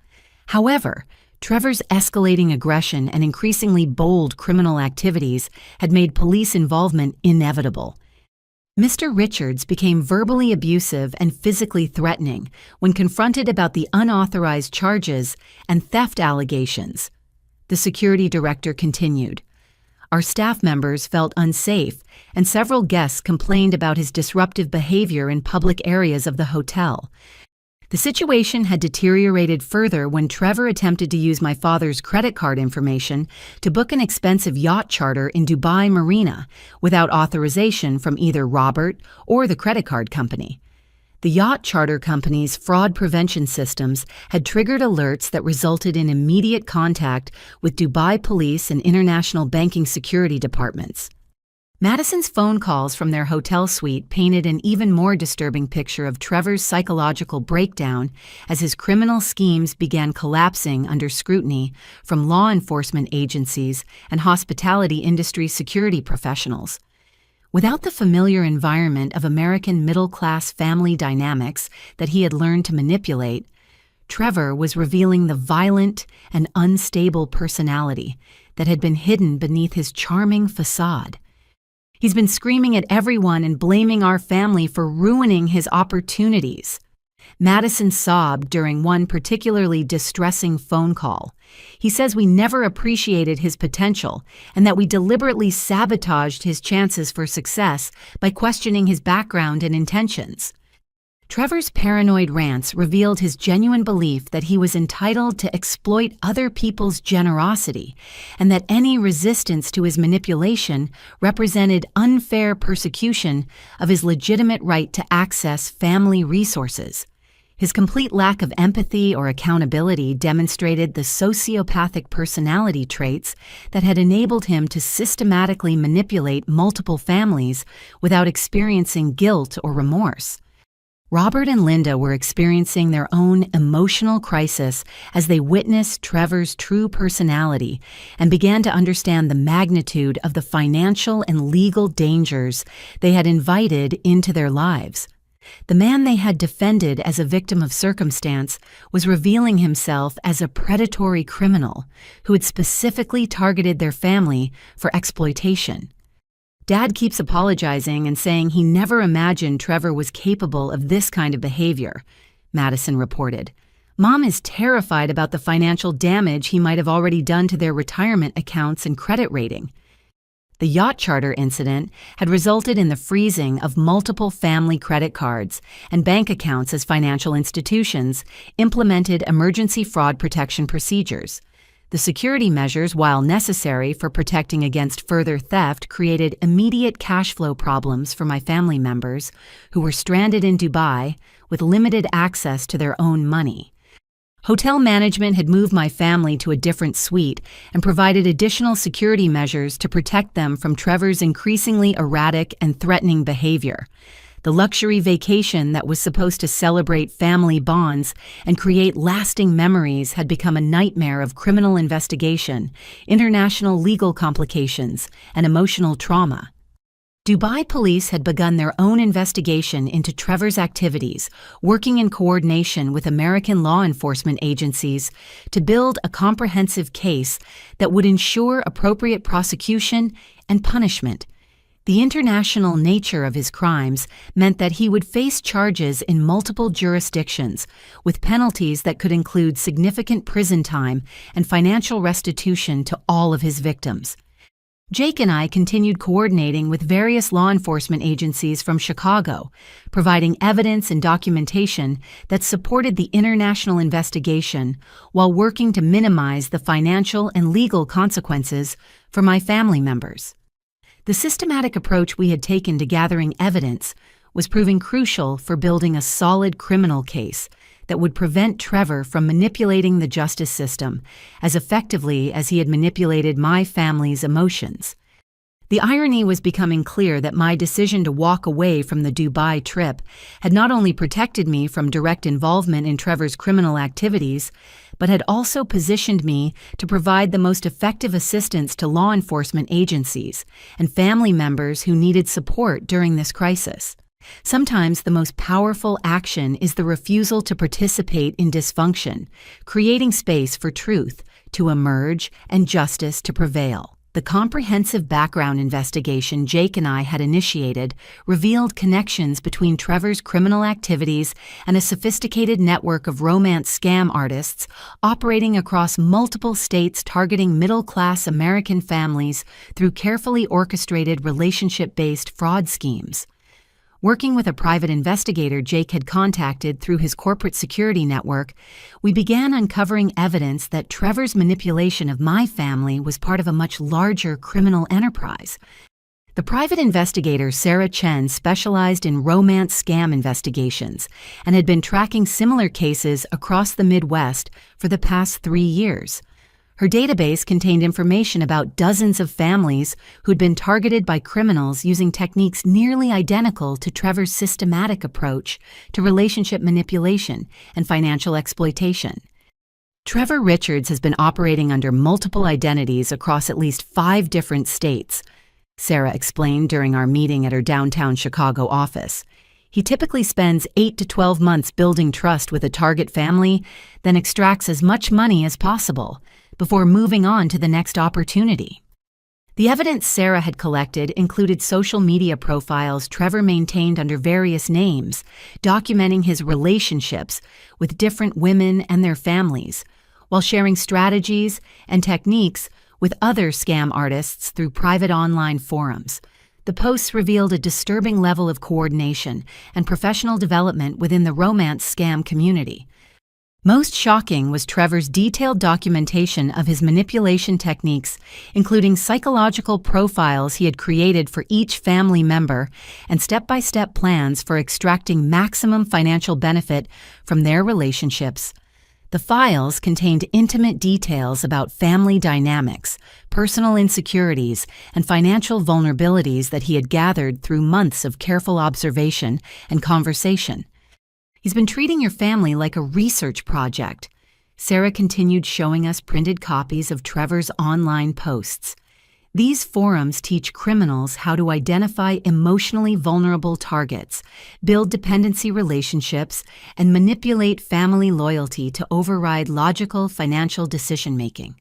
However, Trevor's escalating aggression and increasingly bold criminal activities had made police involvement inevitable. Mr. Richards became verbally abusive and physically threatening when confronted about the unauthorized charges and theft allegations. The security director continued. Our staff members felt unsafe, and several guests complained about his disruptive behavior in public areas of the hotel. The situation had deteriorated further when Trevor attempted to use my father's credit card information to book an expensive yacht charter in Dubai Marina without authorization from either Robert or the credit card company. The yacht charter company's fraud prevention systems had triggered alerts that resulted in immediate contact with Dubai police and international banking security departments. Madison's phone calls from their hotel suite painted an even more disturbing picture of Trevor's psychological breakdown as his criminal schemes began collapsing under scrutiny from law enforcement agencies and hospitality industry security professionals. Without the familiar environment of American middle-class family dynamics that he had learned to manipulate, Trevor was revealing the violent and unstable personality that had been hidden beneath his charming facade. He's been screaming at everyone and blaming our family for ruining his opportunities. Madison sobbed during one particularly distressing phone call. He says we never appreciated his potential and that we deliberately sabotaged his chances for success by questioning his background and intentions. Trevor's paranoid rants revealed his genuine belief that he was entitled to exploit other people's generosity and that any resistance to his manipulation represented unfair persecution of his legitimate right to access family resources. His complete lack of empathy or accountability demonstrated the sociopathic personality traits that had enabled him to systematically manipulate multiple families without experiencing guilt or remorse. Robert and Linda were experiencing their own emotional crisis as they witnessed Trevor's true personality and began to understand the magnitude of the financial and legal dangers they had invited into their lives. The man they had defended as a victim of circumstance was revealing himself as a predatory criminal who had specifically targeted their family for exploitation. Dad keeps apologizing and saying he never imagined Trevor was capable of this kind of behavior, Madison reported. Mom is terrified about the financial damage he might have already done to their retirement accounts and credit rating. The yacht charter incident had resulted in the freezing of multiple family credit cards and bank accounts as financial institutions implemented emergency fraud protection procedures. The security measures, while necessary for protecting against further theft, created immediate cash flow problems for my family members who were stranded in Dubai with limited access to their own money. Hotel management had moved my family to a different suite and provided additional security measures to protect them from Trevor's increasingly erratic and threatening behavior. The luxury vacation that was supposed to celebrate family bonds and create lasting memories had become a nightmare of criminal investigation, international legal complications, and emotional trauma. Dubai police had begun their own investigation into Trevor's activities, working in coordination with American law enforcement agencies to build a comprehensive case that would ensure appropriate prosecution and punishment. The international nature of his crimes meant that he would face charges in multiple jurisdictions, with penalties that could include significant prison time and financial restitution to all of his victims. Jake and I continued coordinating with various law enforcement agencies from Chicago, providing evidence and documentation that supported the international investigation while working to minimize the financial and legal consequences for my family members. The systematic approach we had taken to gathering evidence was proving crucial for building a solid criminal case that would prevent Trevor from manipulating the justice system as effectively as he had manipulated my family's emotions. The irony was becoming clear that my decision to walk away from the Dubai trip had not only protected me from direct involvement in Trevor's criminal activities, but had also positioned me to provide the most effective assistance to law enforcement agencies and family members who needed support during this crisis. Sometimes the most powerful action is the refusal to participate in dysfunction, creating space for truth to emerge and justice to prevail. The comprehensive background investigation Jake and I had initiated revealed connections between Trevor's criminal activities and a sophisticated network of romance scam artists operating across multiple states targeting middle-class American families through carefully orchestrated relationship-based fraud schemes. Working with a private investigator Jake had contacted through his corporate security network, we began uncovering evidence that Trevor's manipulation of my family was part of a much larger criminal enterprise. The private investigator Sarah Chen specialized in romance scam investigations and had been tracking similar cases across the Midwest for the past 3 years. Her database contained information about dozens of families who'd been targeted by criminals using techniques nearly identical to Trevor's systematic approach to relationship manipulation and financial exploitation. Trevor Richards has been operating under multiple identities across at least 5 different states, Sarah explained during our meeting at her downtown Chicago office. He typically spends 8 to 12 months building trust with a target family, then extracts as much money as possible before moving on to the next opportunity. The evidence Sarah had collected included social media profiles Trevor maintained under various names, documenting his relationships with different women and their families, while sharing strategies and techniques with other scam artists through private online forums. The posts revealed a disturbing level of coordination and professional development within the romance scam community. Most shocking was Trevor's detailed documentation of his manipulation techniques, including psychological profiles he had created for each family member and step-by-step plans for extracting maximum financial benefit from their relationships. The files contained intimate details about family dynamics, personal insecurities, and financial vulnerabilities that he had gathered through months of careful observation and conversation. He's been treating your family like a research project. Sarah continued showing us printed copies of Trevor's online posts. These forums teach criminals how to identify emotionally vulnerable targets, build dependency relationships, and manipulate family loyalty to override logical financial decision-making.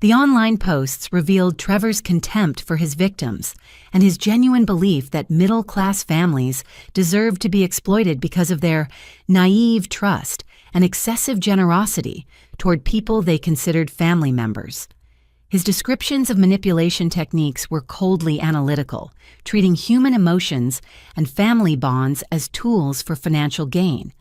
The online posts revealed Trevor's contempt for his victims and his genuine belief that middle-class families deserve to be exploited because of their naive trust and excessive generosity toward people they considered family members. His descriptions of manipulation techniques were coldly analytical, treating human emotions and family bonds as tools for financial gain.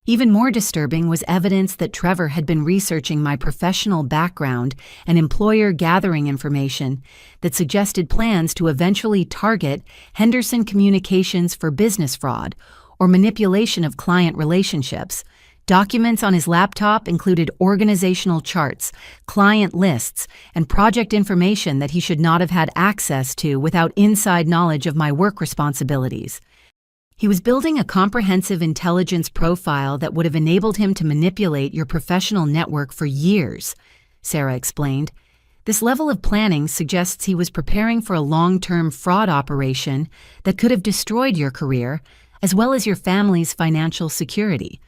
Even more disturbing was evidence that Trevor had been researching my professional background and employer gathering information that suggested plans to eventually target Henderson Communications for business fraud or manipulation of client relationships. Documents on his laptop included organizational charts, client lists, and project information that he should not have had access to without inside knowledge of my work responsibilities. He was building a comprehensive intelligence profile that would have enabled him to manipulate your professional network for years, Sarah explained. This level of planning suggests he was preparing for a long-term fraud operation that could have destroyed your career, as well as your family's financial security.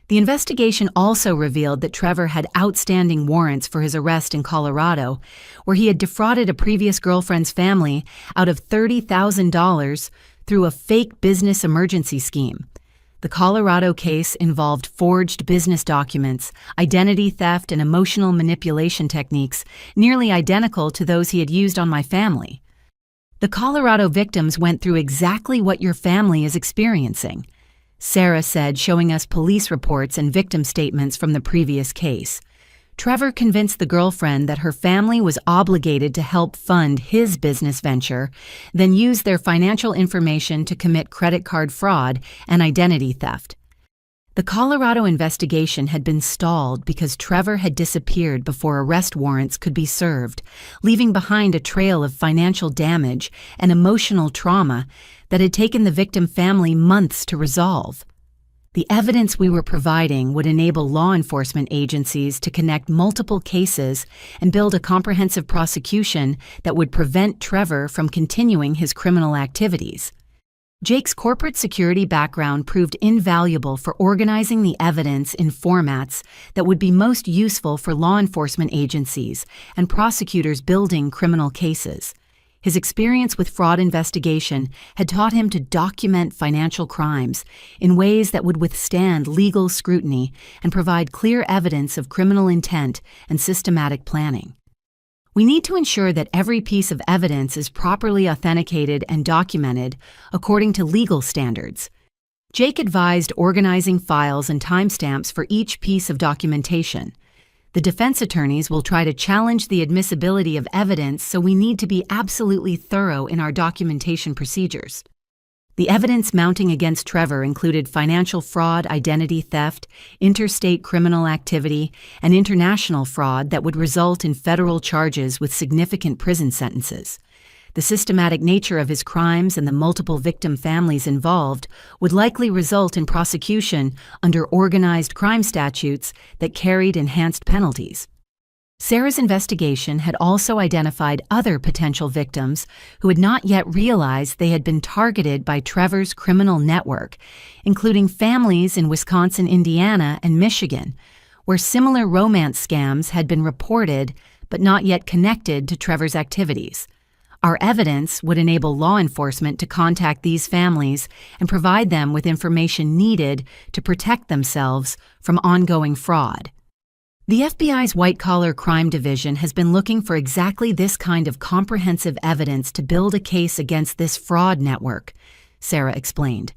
The investigation also revealed that Trevor had outstanding warrants for his arrest in Colorado, where he had defrauded a previous girlfriend's family out of $30,000 through a fake business emergency scheme. The Colorado case involved forged business documents, identity theft, and emotional manipulation techniques nearly identical to those he had used on my family. The Colorado victims went through exactly what your family is experiencing, Sarah said, showing us police reports and victim statements from the previous case. Trevor convinced the girlfriend that her family was obligated to help fund his business venture, then used their financial information to commit credit card fraud and identity theft. The Colorado investigation had been stalled because Trevor had disappeared before arrest warrants could be served, leaving behind a trail of financial damage and emotional trauma that had taken the victim family months to resolve. The evidence we were providing would enable law enforcement agencies to connect multiple cases and build a comprehensive prosecution that would prevent Trevor from continuing his criminal activities. Jake's corporate security background proved invaluable for organizing the evidence in formats that would be most useful for law enforcement agencies and prosecutors building criminal cases. His experience with fraud investigation had taught him to document financial crimes in ways that would withstand legal scrutiny and provide clear evidence of criminal intent and systematic planning. We need to ensure that every piece of evidence is properly authenticated and documented according to legal standards. Jake advised organizing files and timestamps for each piece of documentation. The defense attorneys will try to challenge the admissibility of evidence, so we need to be absolutely thorough in our documentation procedures. The evidence mounting against Trevor included financial fraud, identity theft, interstate criminal activity, and international fraud that would result in federal charges with significant prison sentences. The systematic nature of his crimes and the multiple victim families involved would likely result in prosecution under organized crime statutes that carried enhanced penalties. Sarah's investigation had also identified other potential victims who had not yet realized they had been targeted by Trevor's criminal network, including families in Wisconsin, Indiana, and Michigan, where similar romance scams had been reported but not yet connected to Trevor's activities. Our evidence would enable law enforcement to contact these families and provide them with information needed to protect themselves from ongoing fraud. The FBI's White-Collar Crime Division has been looking for exactly this kind of comprehensive evidence to build a case against this fraud network, Sarah explained.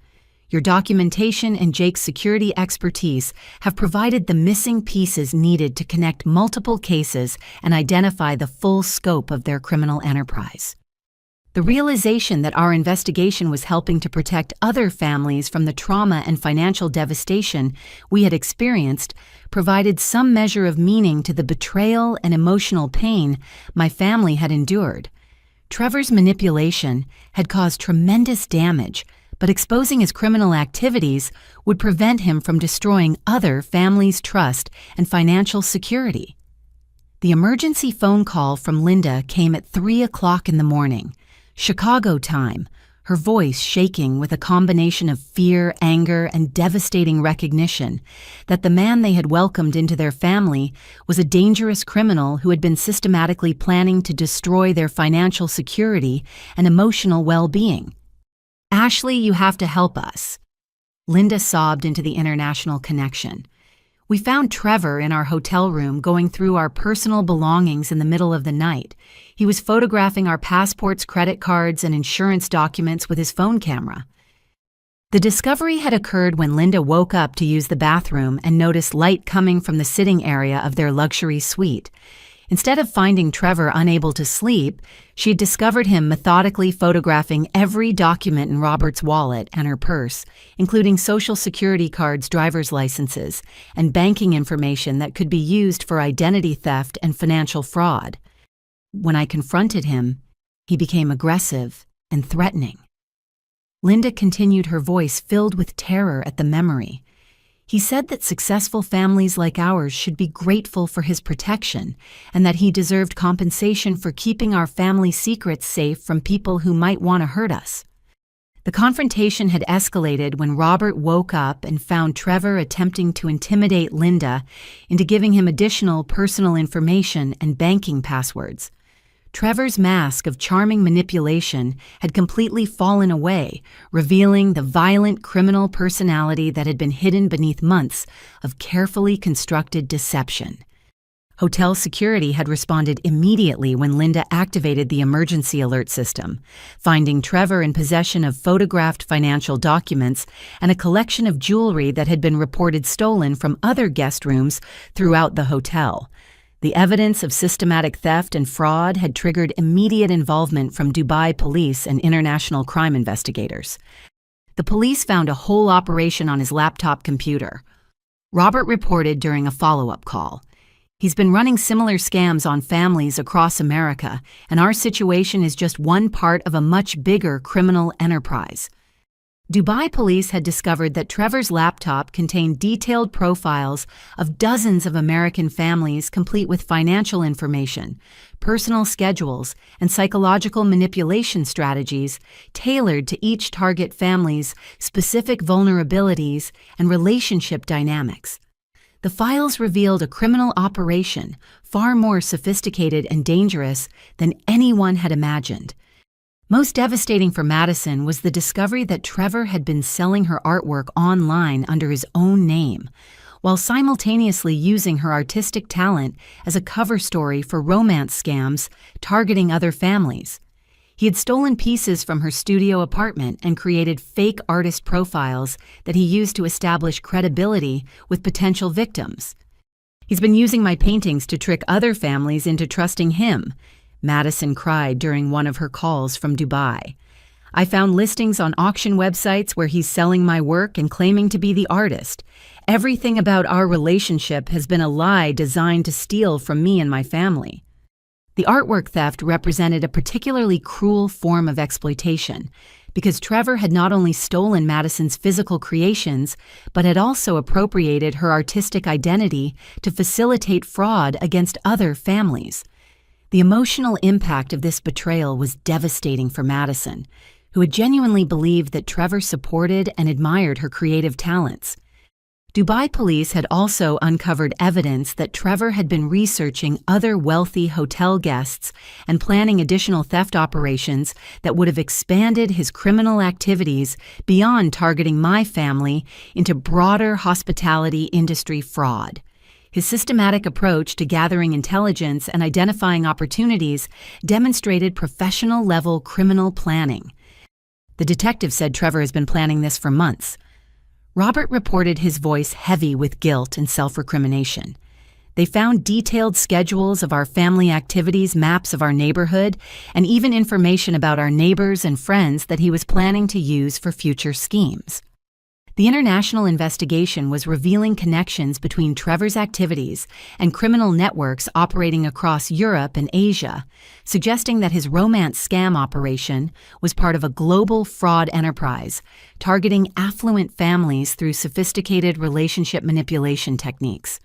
Your documentation and Jake's security expertise have provided the missing pieces needed to connect multiple cases and identify the full scope of their criminal enterprise. The realization that our investigation was helping to protect other families from the trauma and financial devastation we had experienced provided some measure of meaning to the betrayal and emotional pain my family had endured. Trevor's manipulation had caused tremendous damage, but exposing his criminal activities would prevent him from destroying other families' trust and financial security. The emergency phone call from Linda came at 3 o'clock in the morning, Chicago time, her voice shaking with a combination of fear, anger, and devastating recognition that the man they had welcomed into their family was a dangerous criminal who had been systematically planning to destroy their financial security and emotional well-being. "Ashley, you have to help us." Linda sobbed into the international connection. "We found Trevor in our hotel room going through our personal belongings in the middle of the night. He was photographing our passports, credit cards, and insurance documents with his phone camera." The discovery had occurred when Linda woke up to use the bathroom and noticed light coming from the sitting area of their luxury suite. Instead of finding Trevor unable to sleep, she had discovered him methodically photographing every document in Robert's wallet and her purse, including social security cards, driver's licenses, and banking information that could be used for identity theft and financial fraud. When I confronted him, he became aggressive and threatening. Linda continued, her voice filled with terror at the memory. "He said that successful families like ours should be grateful for his protection and that he deserved compensation for keeping our family secrets safe from people who might want to hurt us." The confrontation had escalated when Robert woke up and found Trevor attempting to intimidate Linda into giving him additional personal information and banking passwords. Trevor's mask of charming manipulation had completely fallen away, revealing the violent criminal personality that had been hidden beneath months of carefully constructed deception. Hotel security had responded immediately when Linda activated the emergency alert system, finding Trevor in possession of photographed financial documents and a collection of jewelry that had been reported stolen from other guest rooms throughout the hotel. The evidence of systematic theft and fraud had triggered immediate involvement from Dubai police and international crime investigators. The police found a whole operation on his laptop computer. Robert reported during a follow-up call. He's been running similar scams on families across America, and our situation is just one part of a much bigger criminal enterprise. Dubai police had discovered that Trevor's laptop contained detailed profiles of dozens of American families complete with financial information, personal schedules, and psychological manipulation strategies tailored to each target family's specific vulnerabilities and relationship dynamics. The files revealed a criminal operation far more sophisticated and dangerous than anyone had imagined. Most devastating for Madison was the discovery that Trevor had been selling her artwork online under his own name, while simultaneously using her artistic talent as a cover story for romance scams targeting other families. He had stolen pieces from her studio apartment and created fake artist profiles that he used to establish credibility with potential victims. He's been using my paintings to trick other families into trusting him, Madison cried during one of her calls from Dubai. I found listings on auction websites where he's selling my work and claiming to be the artist. Everything about our relationship has been a lie designed to steal from me and my family. The artwork theft represented a particularly cruel form of exploitation because Trevor had not only stolen Madison's physical creations, but had also appropriated her artistic identity to facilitate fraud against other families. The emotional impact of this betrayal was devastating for Madison, who had genuinely believed that Trevor supported and admired her creative talents. Dubai police had also uncovered evidence that Trevor had been researching other wealthy hotel guests and planning additional theft operations that would have expanded his criminal activities beyond targeting my family into broader hospitality industry fraud. His systematic approach to gathering intelligence and identifying opportunities demonstrated professional-level criminal planning. The detective said Trevor has been planning this for months. Robert reported, his voice heavy with guilt and self-recrimination. They found detailed schedules of our family activities, maps of our neighborhood, and even information about our neighbors and friends that he was planning to use for future schemes. The international investigation was revealing connections between Trevor's activities and criminal networks operating across Europe and Asia, suggesting that his romance scam operation was part of a global fraud enterprise, targeting affluent families through sophisticated relationship manipulation techniques.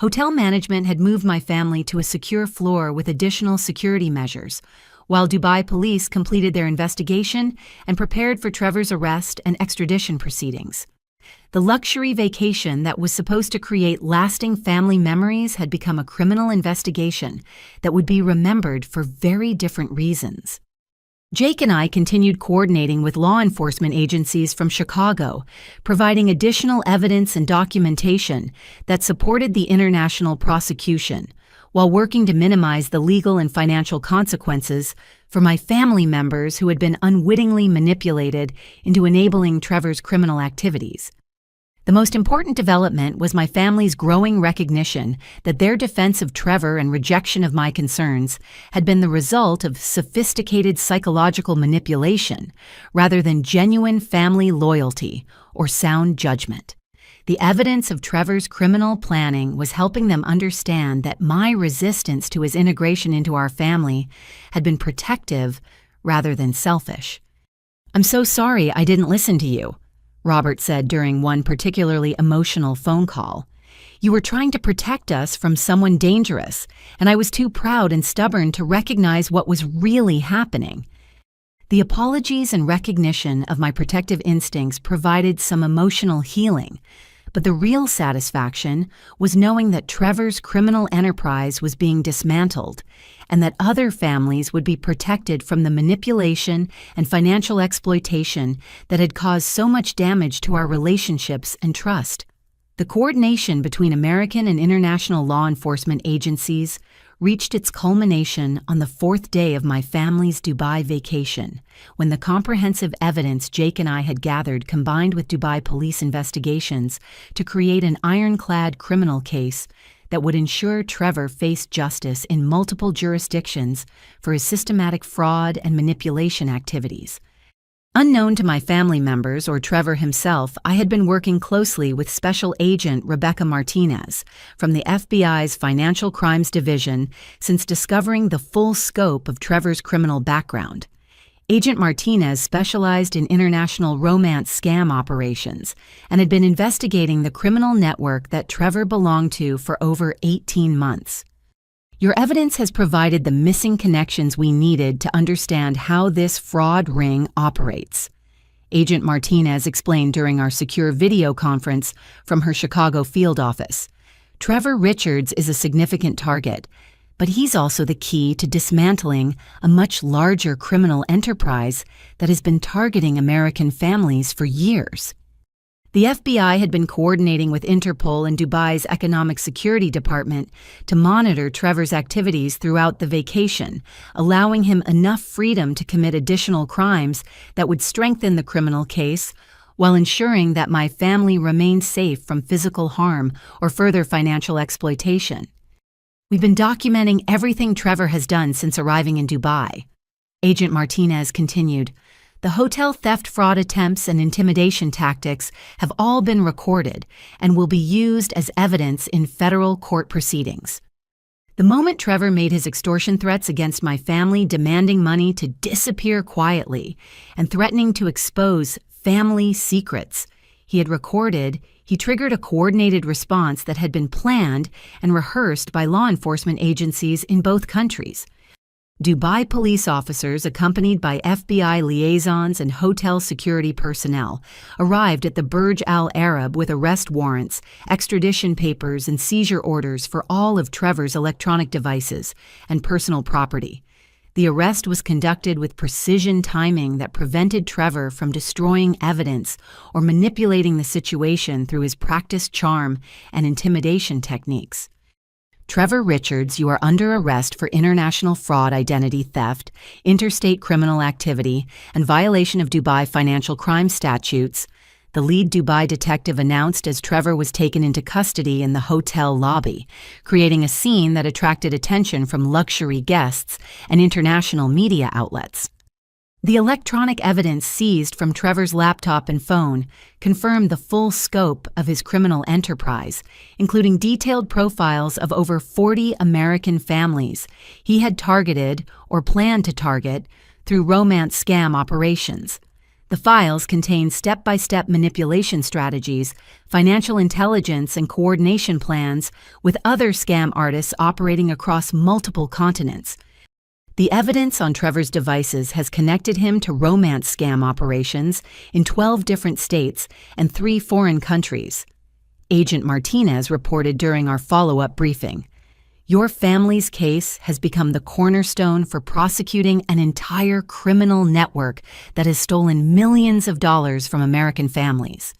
Hotel management had moved my family to a secure floor with additional security measures, while Dubai police completed their investigation and prepared for Trevor's arrest and extradition proceedings. The luxury vacation that was supposed to create lasting family memories had become a criminal investigation that would be remembered for very different reasons. Jake and I continued coordinating with law enforcement agencies from Chicago, providing additional evidence and documentation that supported the international prosecution, while working to minimize the legal and financial consequences for my family members who had been unwittingly manipulated into enabling Trevor's criminal activities. The most important development was my family's growing recognition that their defense of Trevor and rejection of my concerns had been the result of sophisticated psychological manipulation rather than genuine family loyalty or sound judgment. The evidence of Trevor's criminal planning was helping them understand that my resistance to his integration into our family had been protective rather than selfish. "I'm so sorry I didn't listen to you," Robert said during one particularly emotional phone call. "You were trying to protect us from someone dangerous, and I was too proud and stubborn to recognize what was really happening." The apologies and recognition of my protective instincts provided some emotional healing, but the real satisfaction was knowing that Trevor's criminal enterprise was being dismantled and that other families would be protected from the manipulation and financial exploitation that had caused so much damage to our relationships and trust. The coordination between American and international law enforcement agencies reached its culmination on the fourth day of my family's Dubai vacation, when the comprehensive evidence Jake and I had gathered combined with Dubai police investigations to create an ironclad criminal case that would ensure Trevor faced justice in multiple jurisdictions for his systematic fraud and manipulation activities. Unknown to my family members or Trevor himself, I had been working closely with Special Agent Rebecca Martinez from the FBI's Financial Crimes Division since discovering the full scope of Trevor's criminal background. Agent Martinez specialized in international romance scam operations and had been investigating the criminal network that Trevor belonged to for over 18 months. Your evidence has provided the missing connections we needed to understand how this fraud ring operates, Agent Martinez explained during our secure video conference from her Chicago field office. Trevor Richards is a significant target, but he's also the key to dismantling a much larger criminal enterprise that has been targeting American families for years. The FBI had been coordinating with Interpol and Dubai's Economic Security Department to monitor Trevor's activities throughout the vacation, allowing him enough freedom to commit additional crimes that would strengthen the criminal case while ensuring that my family remained safe from physical harm or further financial exploitation. We've been documenting everything Trevor has done since arriving in Dubai, Agent Martinez continued. The hotel theft fraud attempts and intimidation tactics have all been recorded and will be used as evidence in federal court proceedings. The moment Trevor made his extortion threats against my family, demanding money to disappear quietly and threatening to expose family secrets he triggered a coordinated response that had been planned and rehearsed by law enforcement agencies in both countries. Dubai police officers, accompanied by FBI liaisons and hotel security personnel, arrived at the Burj Al Arab with arrest warrants, extradition papers, and seizure orders for all of Trevor's electronic devices and personal property. The arrest was conducted with precision timing that prevented Trevor from destroying evidence or manipulating the situation through his practiced charm and intimidation techniques. Trevor Richards, you are under arrest for international fraud, identity theft, interstate criminal activity, and violation of Dubai financial crime statutes, the lead Dubai detective announced as Trevor was taken into custody in the hotel lobby, creating a scene that attracted attention from luxury guests and international media outlets. The electronic evidence seized from Trevor's laptop and phone confirmed the full scope of his criminal enterprise, including detailed profiles of over 40 American families he had targeted or planned to target through romance scam operations. The files contain step-by-step manipulation strategies, financial intelligence, and coordination plans with other scam artists operating across multiple continents. The evidence on Trevor's devices has connected him to romance scam operations in 12 different states and 3 foreign countries. Agent Martinez reported during our follow-up briefing. Your family's case has become the cornerstone for prosecuting an entire criminal network that has stolen millions of dollars from American families.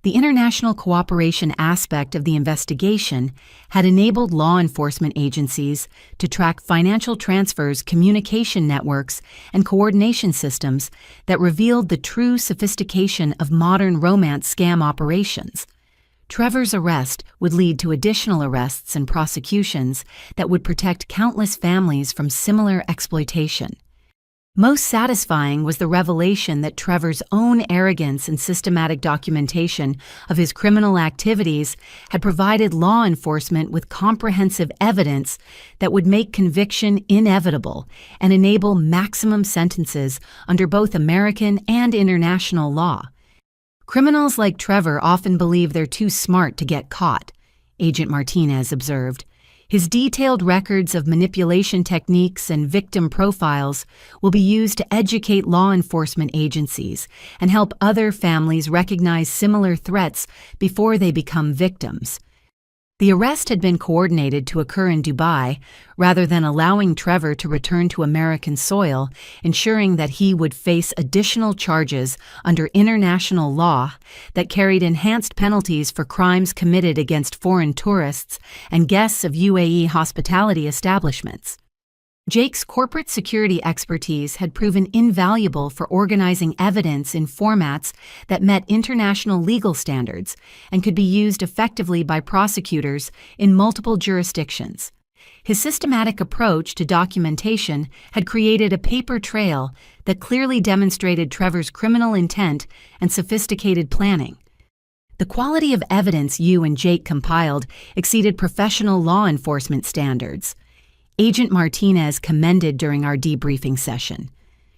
The international cooperation aspect of the investigation had enabled law enforcement agencies to track financial transfers, communication networks, and coordination systems that revealed the true sophistication of modern romance scam operations. Trevor's arrest would lead to additional arrests and prosecutions that would protect countless families from similar exploitation. Most satisfying was the revelation that Trevor's own arrogance and systematic documentation of his criminal activities had provided law enforcement with comprehensive evidence that would make conviction inevitable and enable maximum sentences under both American and international law. Criminals like Trevor often believe they're too smart to get caught, Agent Martinez observed. His detailed records of manipulation techniques and victim profiles will be used to educate law enforcement agencies and help other families recognize similar threats before they become victims. The arrest had been coordinated to occur in Dubai rather than allowing Trevor to return to American soil, ensuring that he would face additional charges under international law that carried enhanced penalties for crimes committed against foreign tourists and guests of UAE hospitality establishments. Jake's corporate security expertise had proven invaluable for organizing evidence in formats that met international legal standards and could be used effectively by prosecutors in multiple jurisdictions. His systematic approach to documentation had created a paper trail that clearly demonstrated Trevor's criminal intent and sophisticated planning. The quality of evidence you and Jake compiled exceeded professional law enforcement standards. Agent Martinez commended during our debriefing session.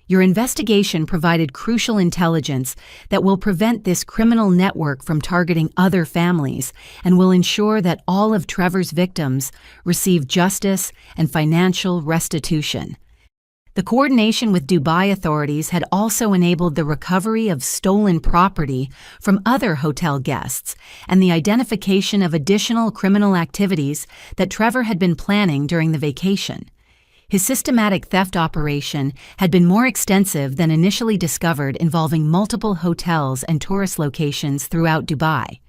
Your investigation provided crucial intelligence that will prevent this criminal network from targeting other families and will ensure that all of Trevor's victims receive justice and financial restitution. The coordination with Dubai authorities had also enabled the recovery of stolen property from other hotel guests and the identification of additional criminal activities that Trevor had been planning during the vacation. His systematic theft operation had been more extensive than initially discovered, involving multiple hotels and tourist locations throughout Dubai.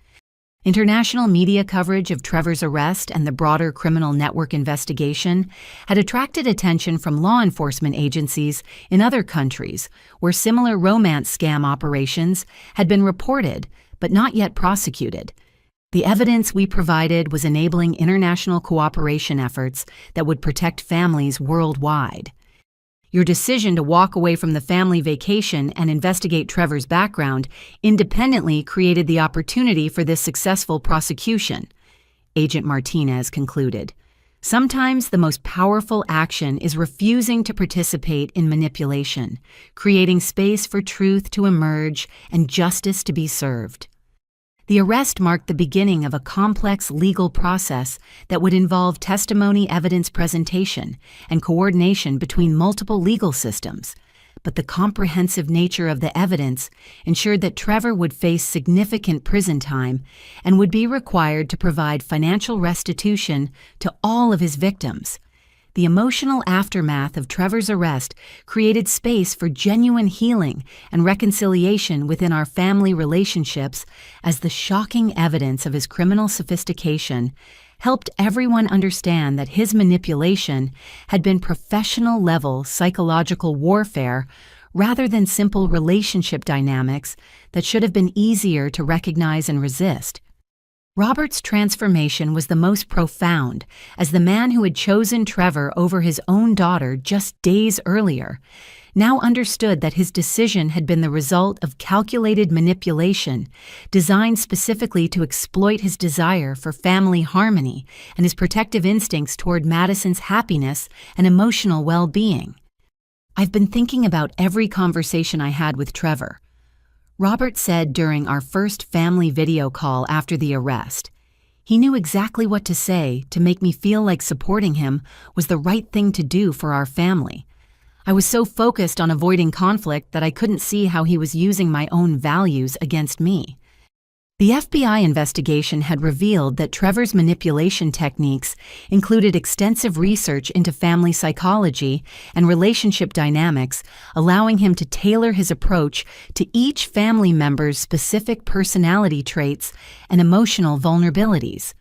International media coverage of Trevor's arrest and the broader criminal network investigation had attracted attention from law enforcement agencies in other countries where similar romance scam operations had been reported but not yet prosecuted. The evidence we provided was enabling international cooperation efforts that would protect families worldwide. Your decision to walk away from the family vacation and investigate Trevor's background independently created the opportunity for this successful prosecution, Agent Martinez concluded. Sometimes the most powerful action is refusing to participate in manipulation, creating space for truth to emerge and justice to be served. The arrest marked the beginning of a complex legal process that would involve testimony, evidence presentation, and coordination between multiple legal systems. But the comprehensive nature of the evidence ensured that Trevor would face significant prison time and would be required to provide financial restitution to all of his victims. The emotional aftermath of Trevor's arrest created space for genuine healing and reconciliation within our family relationships, as the shocking evidence of his criminal sophistication helped everyone understand that his manipulation had been professional-level psychological warfare rather than simple relationship dynamics that should have been easier to recognize and resist. Robert's transformation was the most profound, as the man who had chosen Trevor over his own daughter just days earlier now understood that his decision had been the result of calculated manipulation designed specifically to exploit his desire for family harmony and his protective instincts toward Madison's happiness and emotional well-being. "I've been thinking about every conversation I had with Trevor," Robert said during our first family video call after the arrest. "He knew exactly what to say to make me feel like supporting him was the right thing to do for our family. I was so focused on avoiding conflict that I couldn't see how he was using my own values against me." The FBI investigation had revealed that Trevor's manipulation techniques included extensive research into family psychology and relationship dynamics, allowing him to tailor his approach to each family member's specific personality traits and emotional vulnerabilities.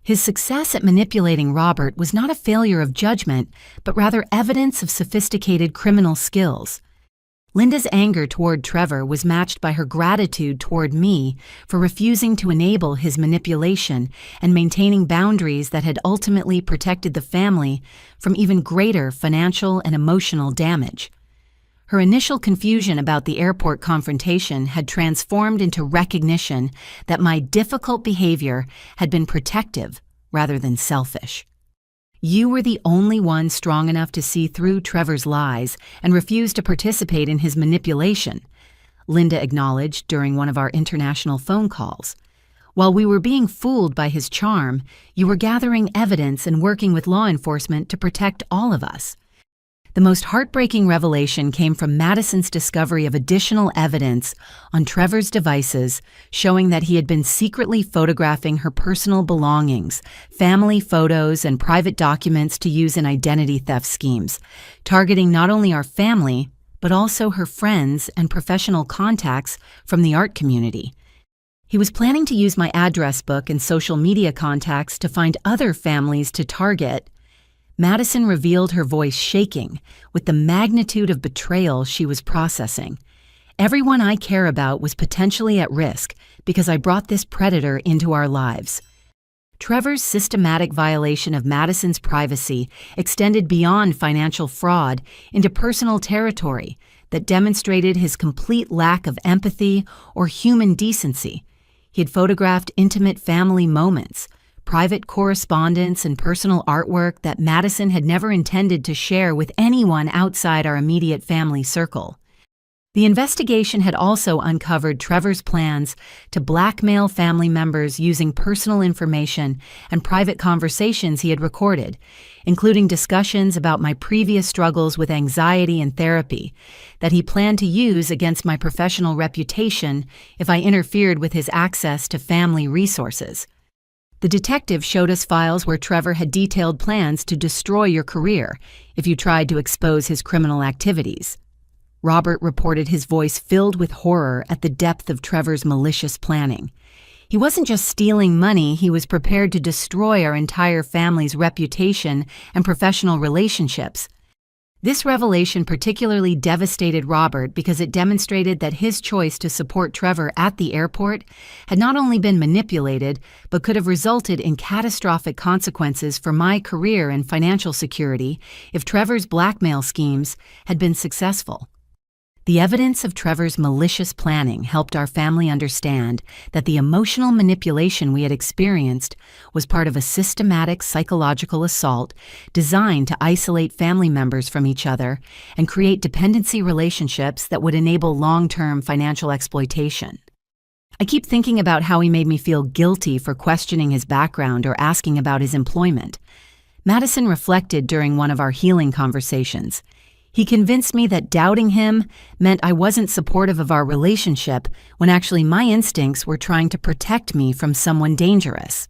His success at manipulating Robert was not a failure of judgment, but rather evidence of sophisticated criminal skills. Linda's anger toward Trevor was matched by her gratitude toward me for refusing to enable his manipulation and maintaining boundaries that had ultimately protected the family from even greater financial and emotional damage. Her initial confusion about the airport confrontation had transformed into recognition that my difficult behavior had been protective rather than selfish. "You were the only one strong enough to see through Trevor's lies and refuse to participate in his manipulation," Linda acknowledged during one of our international phone calls. "While we were being fooled by his charm, you were gathering evidence and working with law enforcement to protect all of us." The most heartbreaking revelation came from Madison's discovery of additional evidence on Trevor's devices showing that he had been secretly photographing her personal belongings, family photos, and private documents to use in identity theft schemes, targeting not only our family, but also her friends and professional contacts from the art community. He was planning to use my address book and social media contacts to find other families to target. Madison revealed, her voice shaking with the magnitude of betrayal she was processing. Everyone I care about was potentially at risk because I brought this predator into our lives. Trevor's systematic violation of Madison's privacy extended beyond financial fraud into personal territory that demonstrated his complete lack of empathy or human decency. He had photographed intimate family moments, private correspondence, and personal artwork that Madison had never intended to share with anyone outside our immediate family circle. The investigation had also uncovered Trevor's plans to blackmail family members using personal information and private conversations he had recorded, including discussions about my previous struggles with anxiety and therapy, that he planned to use against my professional reputation if I interfered with his access to family resources. The detective showed us files where Trevor had detailed plans to destroy your career if you tried to expose his criminal activities. Robert reported, his voice filled with horror at the depth of Trevor's malicious planning. He wasn't just stealing money, he was prepared to destroy our entire family's reputation and professional relationships. This revelation particularly devastated Robert because it demonstrated that his choice to support Trevor at the airport had not only been manipulated, but could have resulted in catastrophic consequences for my career and financial security if Trevor's blackmail schemes had been successful. The evidence of Trevor's malicious planning helped our family understand that the emotional manipulation we had experienced was part of a systematic psychological assault designed to isolate family members from each other and create dependency relationships that would enable long-term financial exploitation. I keep thinking about how he made me feel guilty for questioning his background or asking about his employment. Madison reflected during one of our healing conversations. He convinced me that doubting him meant I wasn't supportive of our relationship when actually my instincts were trying to protect me from someone dangerous.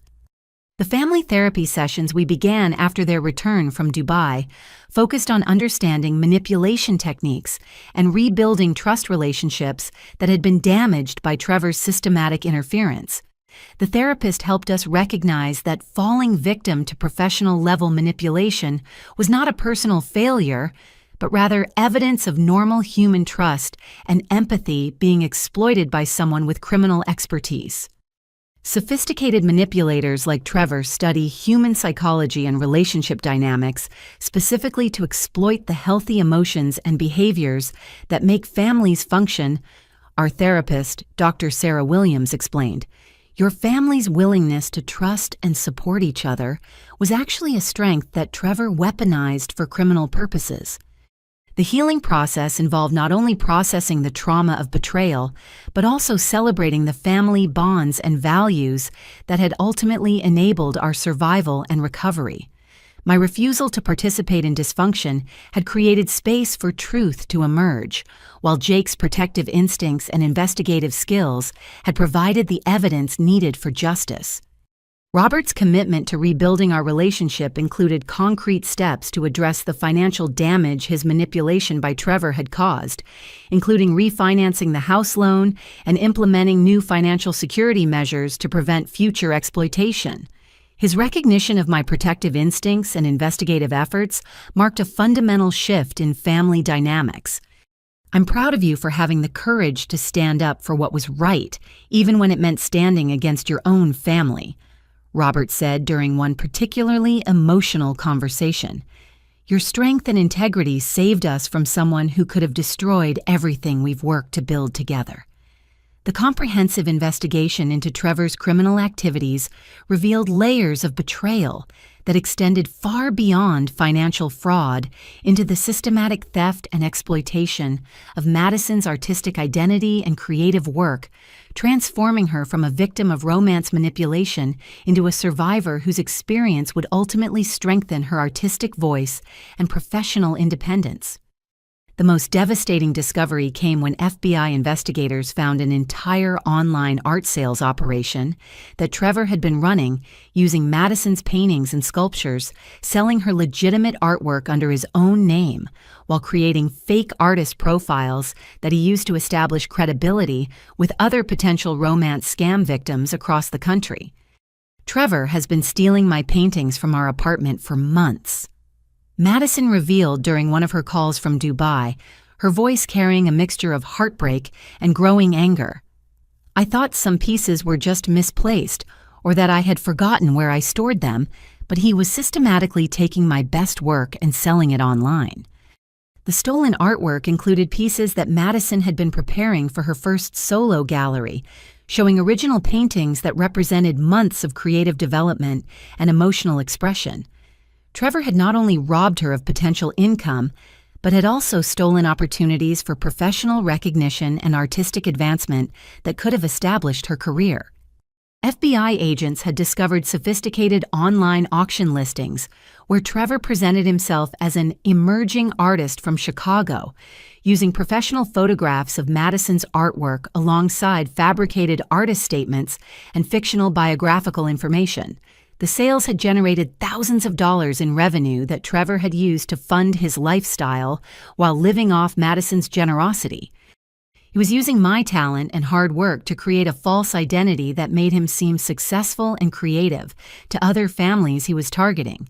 The family therapy sessions we began after their return from Dubai focused on understanding manipulation techniques and rebuilding trust relationships that had been damaged by Trevor's systematic interference. The therapist helped us recognize that falling victim to professional-level manipulation was not a personal failure, but rather evidence of normal human trust and empathy being exploited by someone with criminal expertise. Sophisticated manipulators like Trevor study human psychology and relationship dynamics specifically to exploit the healthy emotions and behaviors that make families function, our therapist, Dr. Sarah Williams, explained. Your family's willingness to trust and support each other was actually a strength that Trevor weaponized for criminal purposes. The healing process involved not only processing the trauma of betrayal, but also celebrating the family bonds and values that had ultimately enabled our survival and recovery. My refusal to participate in dysfunction had created space for truth to emerge, while Jake's protective instincts and investigative skills had provided the evidence needed for justice. Robert's commitment to rebuilding our relationship included concrete steps to address the financial damage his manipulation by Trevor had caused, including refinancing the house loan and implementing new financial security measures to prevent future exploitation. His recognition of my protective instincts and investigative efforts marked a fundamental shift in family dynamics. I'm proud of you for having the courage to stand up for what was right, even when it meant standing against your own family, Robert said during one particularly emotional conversation. Your strength and integrity saved us from someone who could have destroyed everything we've worked to build together. The comprehensive investigation into Trevor's criminal activities revealed layers of betrayal that extended far beyond financial fraud into the systematic theft and exploitation of Madison's artistic identity and creative work, transforming her from a victim of romance manipulation into a survivor whose experience would ultimately strengthen her artistic voice and professional independence. The most devastating discovery came when FBI investigators found an entire online art sales operation that Trevor had been running using Madison's paintings and sculptures, selling her legitimate artwork under his own name, while creating fake artist profiles that he used to establish credibility with other potential romance scam victims across the country. Trevor has been stealing my paintings from our apartment for months. Madison revealed during one of her calls from Dubai, her voice carrying a mixture of heartbreak and growing anger. I thought some pieces were just misplaced or that I had forgotten where I stored them, but he was systematically taking my best work and selling it online. The stolen artwork included pieces that Madison had been preparing for her first solo gallery, showing original paintings that represented months of creative development and emotional expression. Trevor had not only robbed her of potential income, but had also stolen opportunities for professional recognition and artistic advancement that could have established her career. FBI agents had discovered sophisticated online auction listings where Trevor presented himself as an emerging artist from Chicago, using professional photographs of Madison's artwork alongside fabricated artist statements and fictional biographical information. The sales had generated thousands of dollars in revenue that Trevor had used to fund his lifestyle while living off Madison's generosity. He was using my talent and hard work to create a false identity that made him seem successful and creative to other families he was targeting.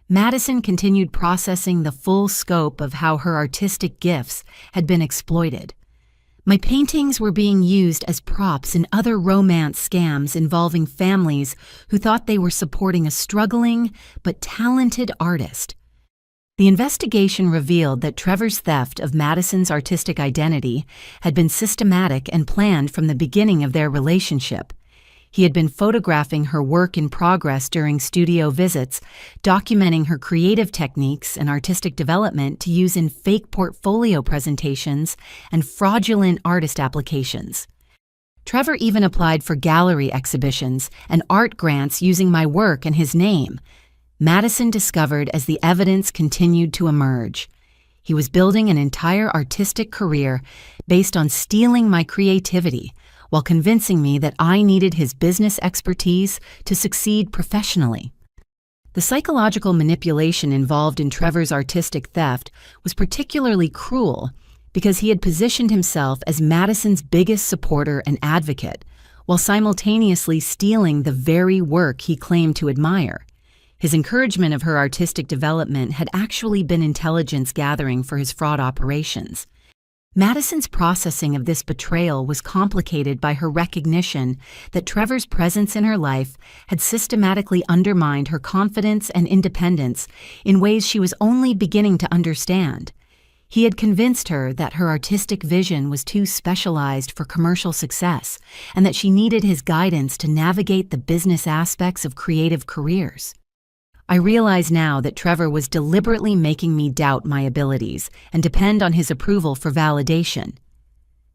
Madison continued processing the full scope of how her artistic gifts had been exploited. My paintings were being used as props in other romance scams involving families who thought they were supporting a struggling but talented artist. The investigation revealed that Trevor's theft of Madison's artistic identity had been systematic and planned from the beginning of their relationship. He had been photographing her work in progress during studio visits, documenting her creative techniques and artistic development to use in fake portfolio presentations and fraudulent artist applications. Trevor even applied for gallery exhibitions and art grants using my work and his name. Madison discovered as the evidence continued to emerge. He was building an entire artistic career based on stealing my creativity, while convincing me that I needed his business expertise to succeed professionally. The psychological manipulation involved in Trevor's artistic theft was particularly cruel because he had positioned himself as Madison's biggest supporter and advocate, while simultaneously stealing the very work he claimed to admire. His encouragement of her artistic development had actually been intelligence gathering for his fraud operations. Madison's processing of this betrayal was complicated by her recognition that Trevor's presence in her life had systematically undermined her confidence and independence in ways she was only beginning to understand. He had convinced her that her artistic vision was too specialized for commercial success and that she needed his guidance to navigate the business aspects of creative careers. I realize now that Trevor was deliberately making me doubt my abilities and depend on his approval for validation.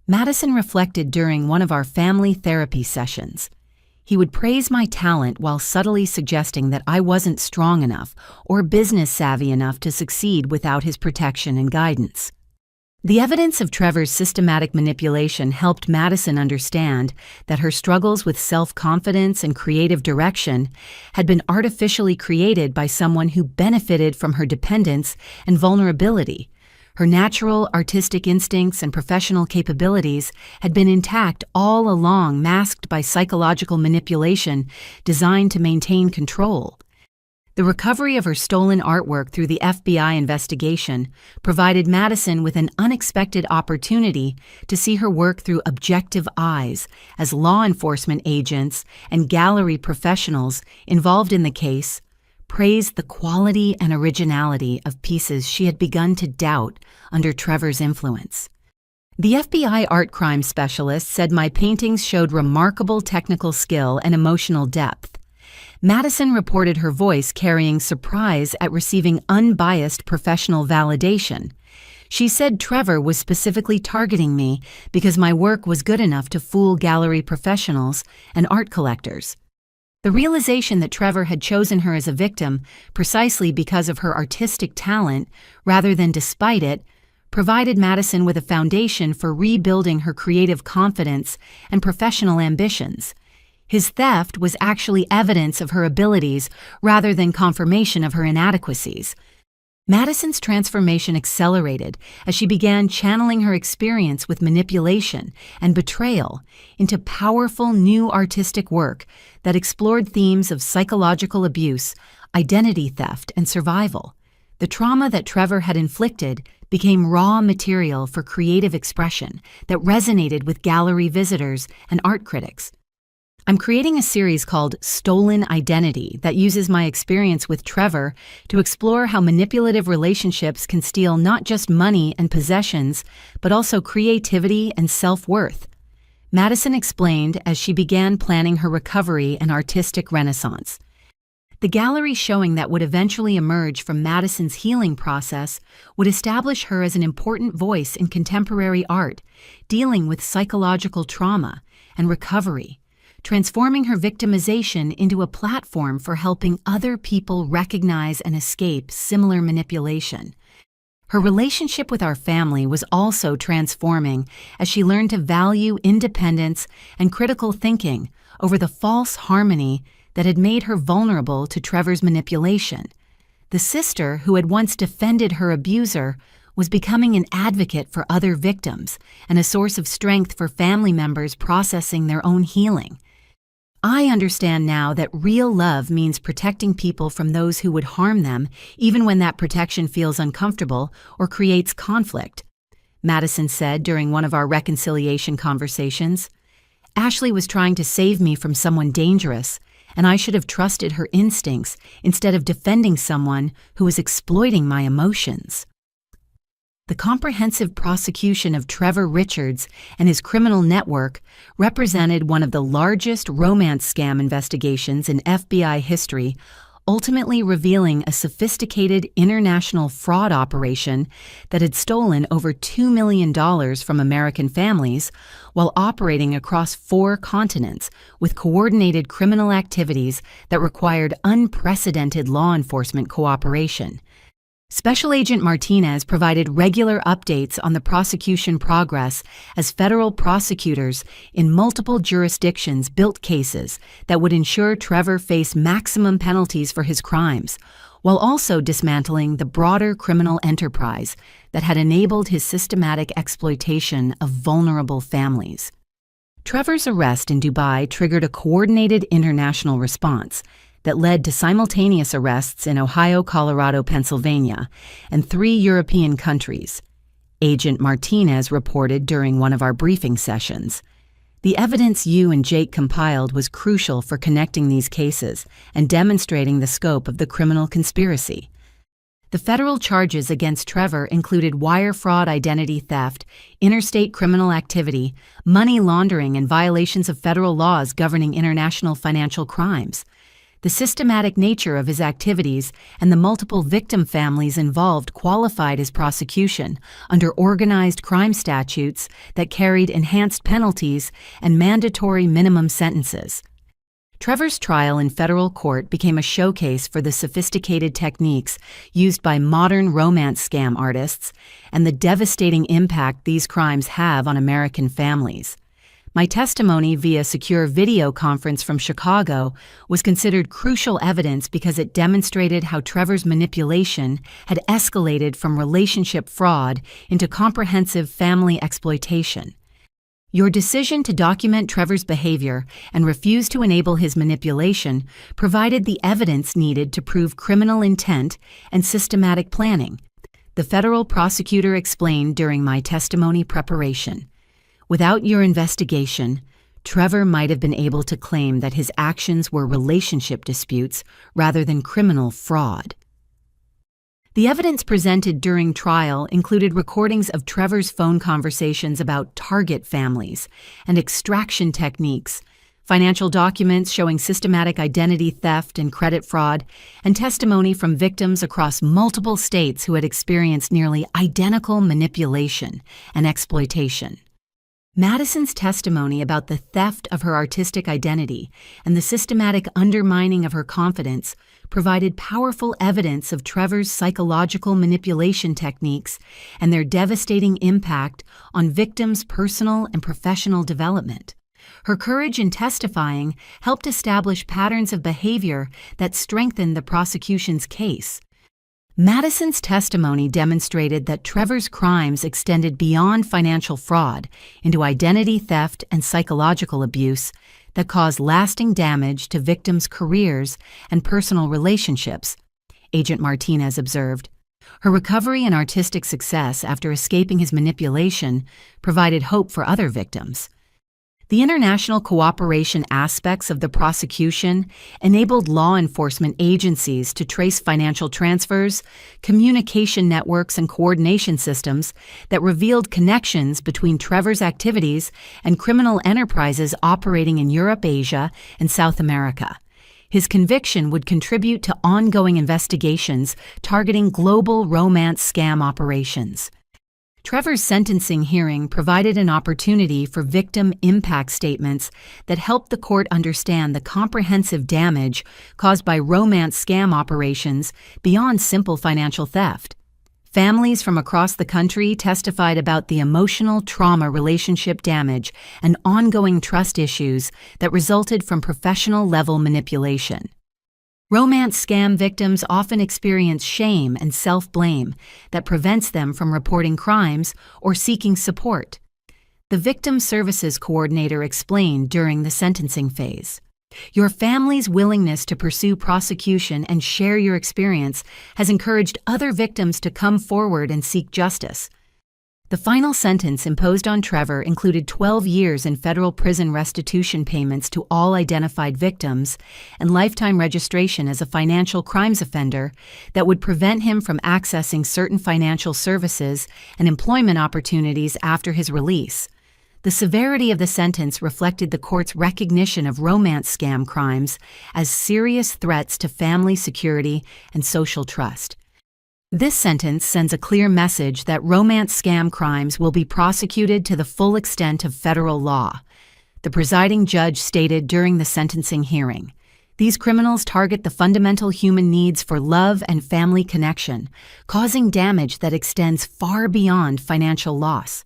Madison reflected during one of our family therapy sessions. He would praise my talent while subtly suggesting that I wasn't strong enough or business savvy enough to succeed without his protection and guidance. The evidence of Trevor's systematic manipulation helped Madison understand that her struggles with self-confidence and creative direction had been artificially created by someone who benefited from her dependence and vulnerability. Her natural artistic instincts and professional capabilities had been intact all along, masked by psychological manipulation designed to maintain control. The recovery of her stolen artwork through the FBI investigation provided Madison with an unexpected opportunity to see her work through objective eyes as law enforcement agents and gallery professionals involved in the case praised the quality and originality of pieces she had begun to doubt under Trevor's influence. The FBI art crime specialist said my paintings showed remarkable technical skill and emotional depth. Madison reported her voice carrying surprise at receiving unbiased professional validation. She said Trevor was specifically targeting me because my work was good enough to fool gallery professionals and art collectors. The realization that Trevor had chosen her as a victim precisely because of her artistic talent rather than despite it provided Madison with a foundation for rebuilding her creative confidence and professional ambitions. His theft was actually evidence of her abilities rather than confirmation of her inadequacies. Madison's transformation accelerated as she began channeling her experience with manipulation and betrayal into powerful new artistic work that explored themes of psychological abuse, identity theft, and survival. The trauma that Trevor had inflicted became raw material for creative expression that resonated with gallery visitors and art critics. I'm creating a series called Stolen Identity that uses my experience with Trevor to explore how manipulative relationships can steal not just money and possessions, but also creativity and self-worth. Madison explained as she began planning her recovery and artistic renaissance. The gallery showing that would eventually emerge from Madison's healing process would establish her as an important voice in contemporary art, dealing with psychological trauma and recovery, transforming her victimization into a platform for helping other people recognize and escape similar manipulation. Her relationship with our family was also transforming as she learned to value independence and critical thinking over the false harmony that had made her vulnerable to Trevor's manipulation. The sister who had once defended her abuser was becoming an advocate for other victims and a source of strength for family members processing their own healing. I understand now that real love means protecting people from those who would harm them, even when that protection feels uncomfortable or creates conflict, Madison said during one of our reconciliation conversations. Ashley was trying to save me from someone dangerous, and I should have trusted her instincts instead of defending someone who was exploiting my emotions. The comprehensive prosecution of Trevor Richards and his criminal network represented one of the largest romance scam investigations in FBI history, ultimately revealing a sophisticated international fraud operation that had stolen over $2 million from American families while operating across 4 continents with coordinated criminal activities that required unprecedented law enforcement cooperation. Special Agent Martinez provided regular updates on the prosecution progress as federal prosecutors in multiple jurisdictions built cases that would ensure Trevor face maximum penalties for his crimes, while also dismantling the broader criminal enterprise that had enabled his systematic exploitation of vulnerable families. Trevor's arrest in Dubai triggered a coordinated international response that led to simultaneous arrests in Ohio, Colorado, Pennsylvania, and 3 European countries. Agent Martinez reported during one of our briefing sessions. The evidence you and Jake compiled was crucial for connecting these cases and demonstrating the scope of the criminal conspiracy. The federal charges against Trevor included wire fraud, identity theft, interstate criminal activity, money laundering, and violations of federal laws governing international financial crimes. The systematic nature of his activities and the multiple victim families involved qualified his prosecution under organized crime statutes that carried enhanced penalties and mandatory minimum sentences. Trevor's trial in federal court became a showcase for the sophisticated techniques used by modern romance scam artists and the devastating impact these crimes have on American families. My testimony via secure video conference from Chicago was considered crucial evidence because it demonstrated how Trevor's manipulation had escalated from relationship fraud into comprehensive family exploitation. Your decision to document Trevor's behavior and refuse to enable his manipulation provided the evidence needed to prove criminal intent and systematic planning, the federal prosecutor explained during my testimony preparation. Without your investigation, Trevor might have been able to claim that his actions were relationship disputes rather than criminal fraud. The evidence presented during trial included recordings of Trevor's phone conversations about target families and extraction techniques, financial documents showing systematic identity theft and credit fraud, and testimony from victims across multiple states who had experienced nearly identical manipulation and exploitation. Madison's testimony about the theft of her artistic identity and the systematic undermining of her confidence provided powerful evidence of Trevor's psychological manipulation techniques and their devastating impact on victims' personal and professional development. Her courage in testifying helped establish patterns of behavior that strengthened the prosecution's case. Madison's testimony demonstrated that Trevor's crimes extended beyond financial fraud into identity theft and psychological abuse that caused lasting damage to victims' careers and personal relationships, Agent Martinez observed. Her recovery and artistic success after escaping his manipulation provided hope for other victims. The international cooperation aspects of the prosecution enabled law enforcement agencies to trace financial transfers, communication networks, and coordination systems that revealed connections between Trevor's activities and criminal enterprises operating in Europe, Asia, and South America. His conviction would contribute to ongoing investigations targeting global romance scam operations. Trevor's sentencing hearing provided an opportunity for victim impact statements that helped the court understand the comprehensive damage caused by romance scam operations beyond simple financial theft. Families from across the country testified about the emotional trauma, relationship damage, and ongoing trust issues that resulted from professional-level manipulation. Romance scam victims often experience shame and self-blame that prevents them from reporting crimes or seeking support. The Victim Services Coordinator explained during the sentencing phase, "Your family's willingness to pursue prosecution and share your experience has encouraged other victims to come forward and seek justice." The final sentence imposed on Trevor included 12 years in federal prison restitution payments to all identified victims and lifetime registration as a financial crimes offender that would prevent him from accessing certain financial services and employment opportunities after his release. The severity of the sentence reflected the court's recognition of romance scam crimes as serious threats to family security and social trust. This sentence sends a clear message that romance scam crimes will be prosecuted to the full extent of federal law. The presiding judge stated during the sentencing hearing, "These criminals target the fundamental human needs for love and family connection, causing damage that extends far beyond financial loss."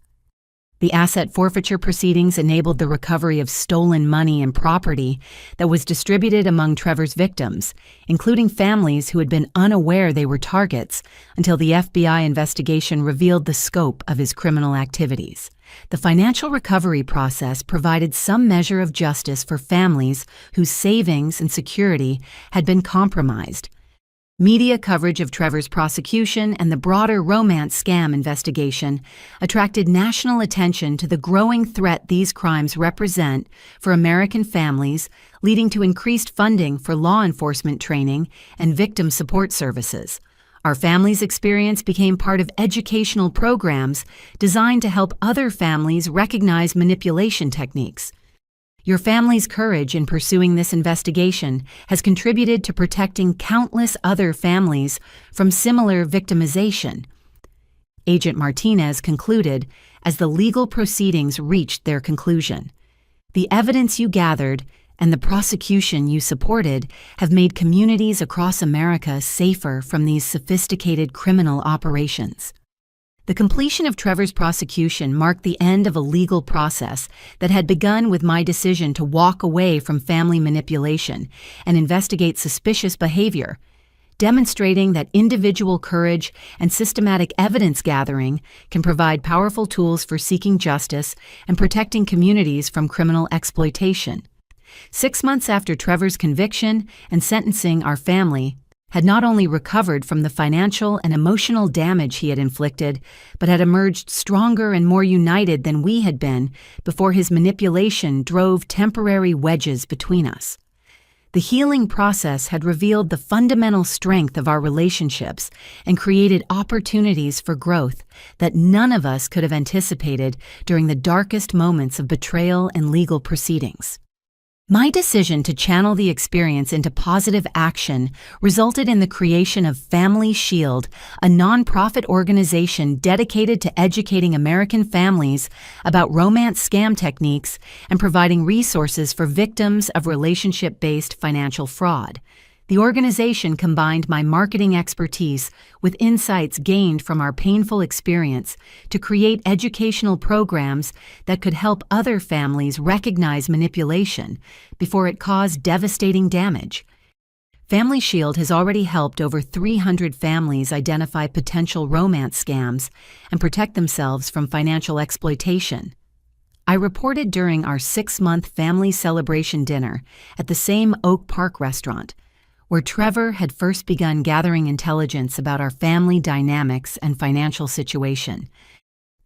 The asset forfeiture proceedings enabled the recovery of stolen money and property that was distributed among Trevor's victims, including families who had been unaware they were targets until the FBI investigation revealed the scope of his criminal activities. The financial recovery process provided some measure of justice for families whose savings and security had been compromised. Media coverage of Trevor's prosecution and the broader romance scam investigation attracted national attention to the growing threat these crimes represent for American families, leading to increased funding for law enforcement training and victim support services. Our family's experience became part of educational programs designed to help other families recognize manipulation techniques. Your family's courage in pursuing this investigation has contributed to protecting countless other families from similar victimization, Agent Martinez concluded as the legal proceedings reached their conclusion. The evidence you gathered and the prosecution you supported have made communities across America safer from these sophisticated criminal operations. The completion of Trevor's prosecution marked the end of a legal process that had begun with my decision to walk away from family manipulation and investigate suspicious behavior, demonstrating that individual courage and systematic evidence gathering can provide powerful tools for seeking justice and protecting communities from criminal exploitation. 6 months after Trevor's conviction and sentencing, our family had not only recovered from the financial and emotional damage he had inflicted, but had emerged stronger and more united than we had been before his manipulation drove temporary wedges between us. The healing process had revealed the fundamental strength of our relationships and created opportunities for growth that none of us could have anticipated during the darkest moments of betrayal and legal proceedings. My decision to channel the experience into positive action resulted in the creation of Family Shield, a nonprofit organization dedicated to educating American families about romance scam techniques and providing resources for victims of relationship-based financial fraud. The organization combined my marketing expertise with insights gained from our painful experience to create educational programs that could help other families recognize manipulation before it caused devastating damage. Family Shield has already helped over 300 families identify potential romance scams and protect themselves from financial exploitation. I reported during our 6-month family celebration dinner at the same Oak Park restaurant, where Trevor had first begun gathering intelligence about our family dynamics and financial situation.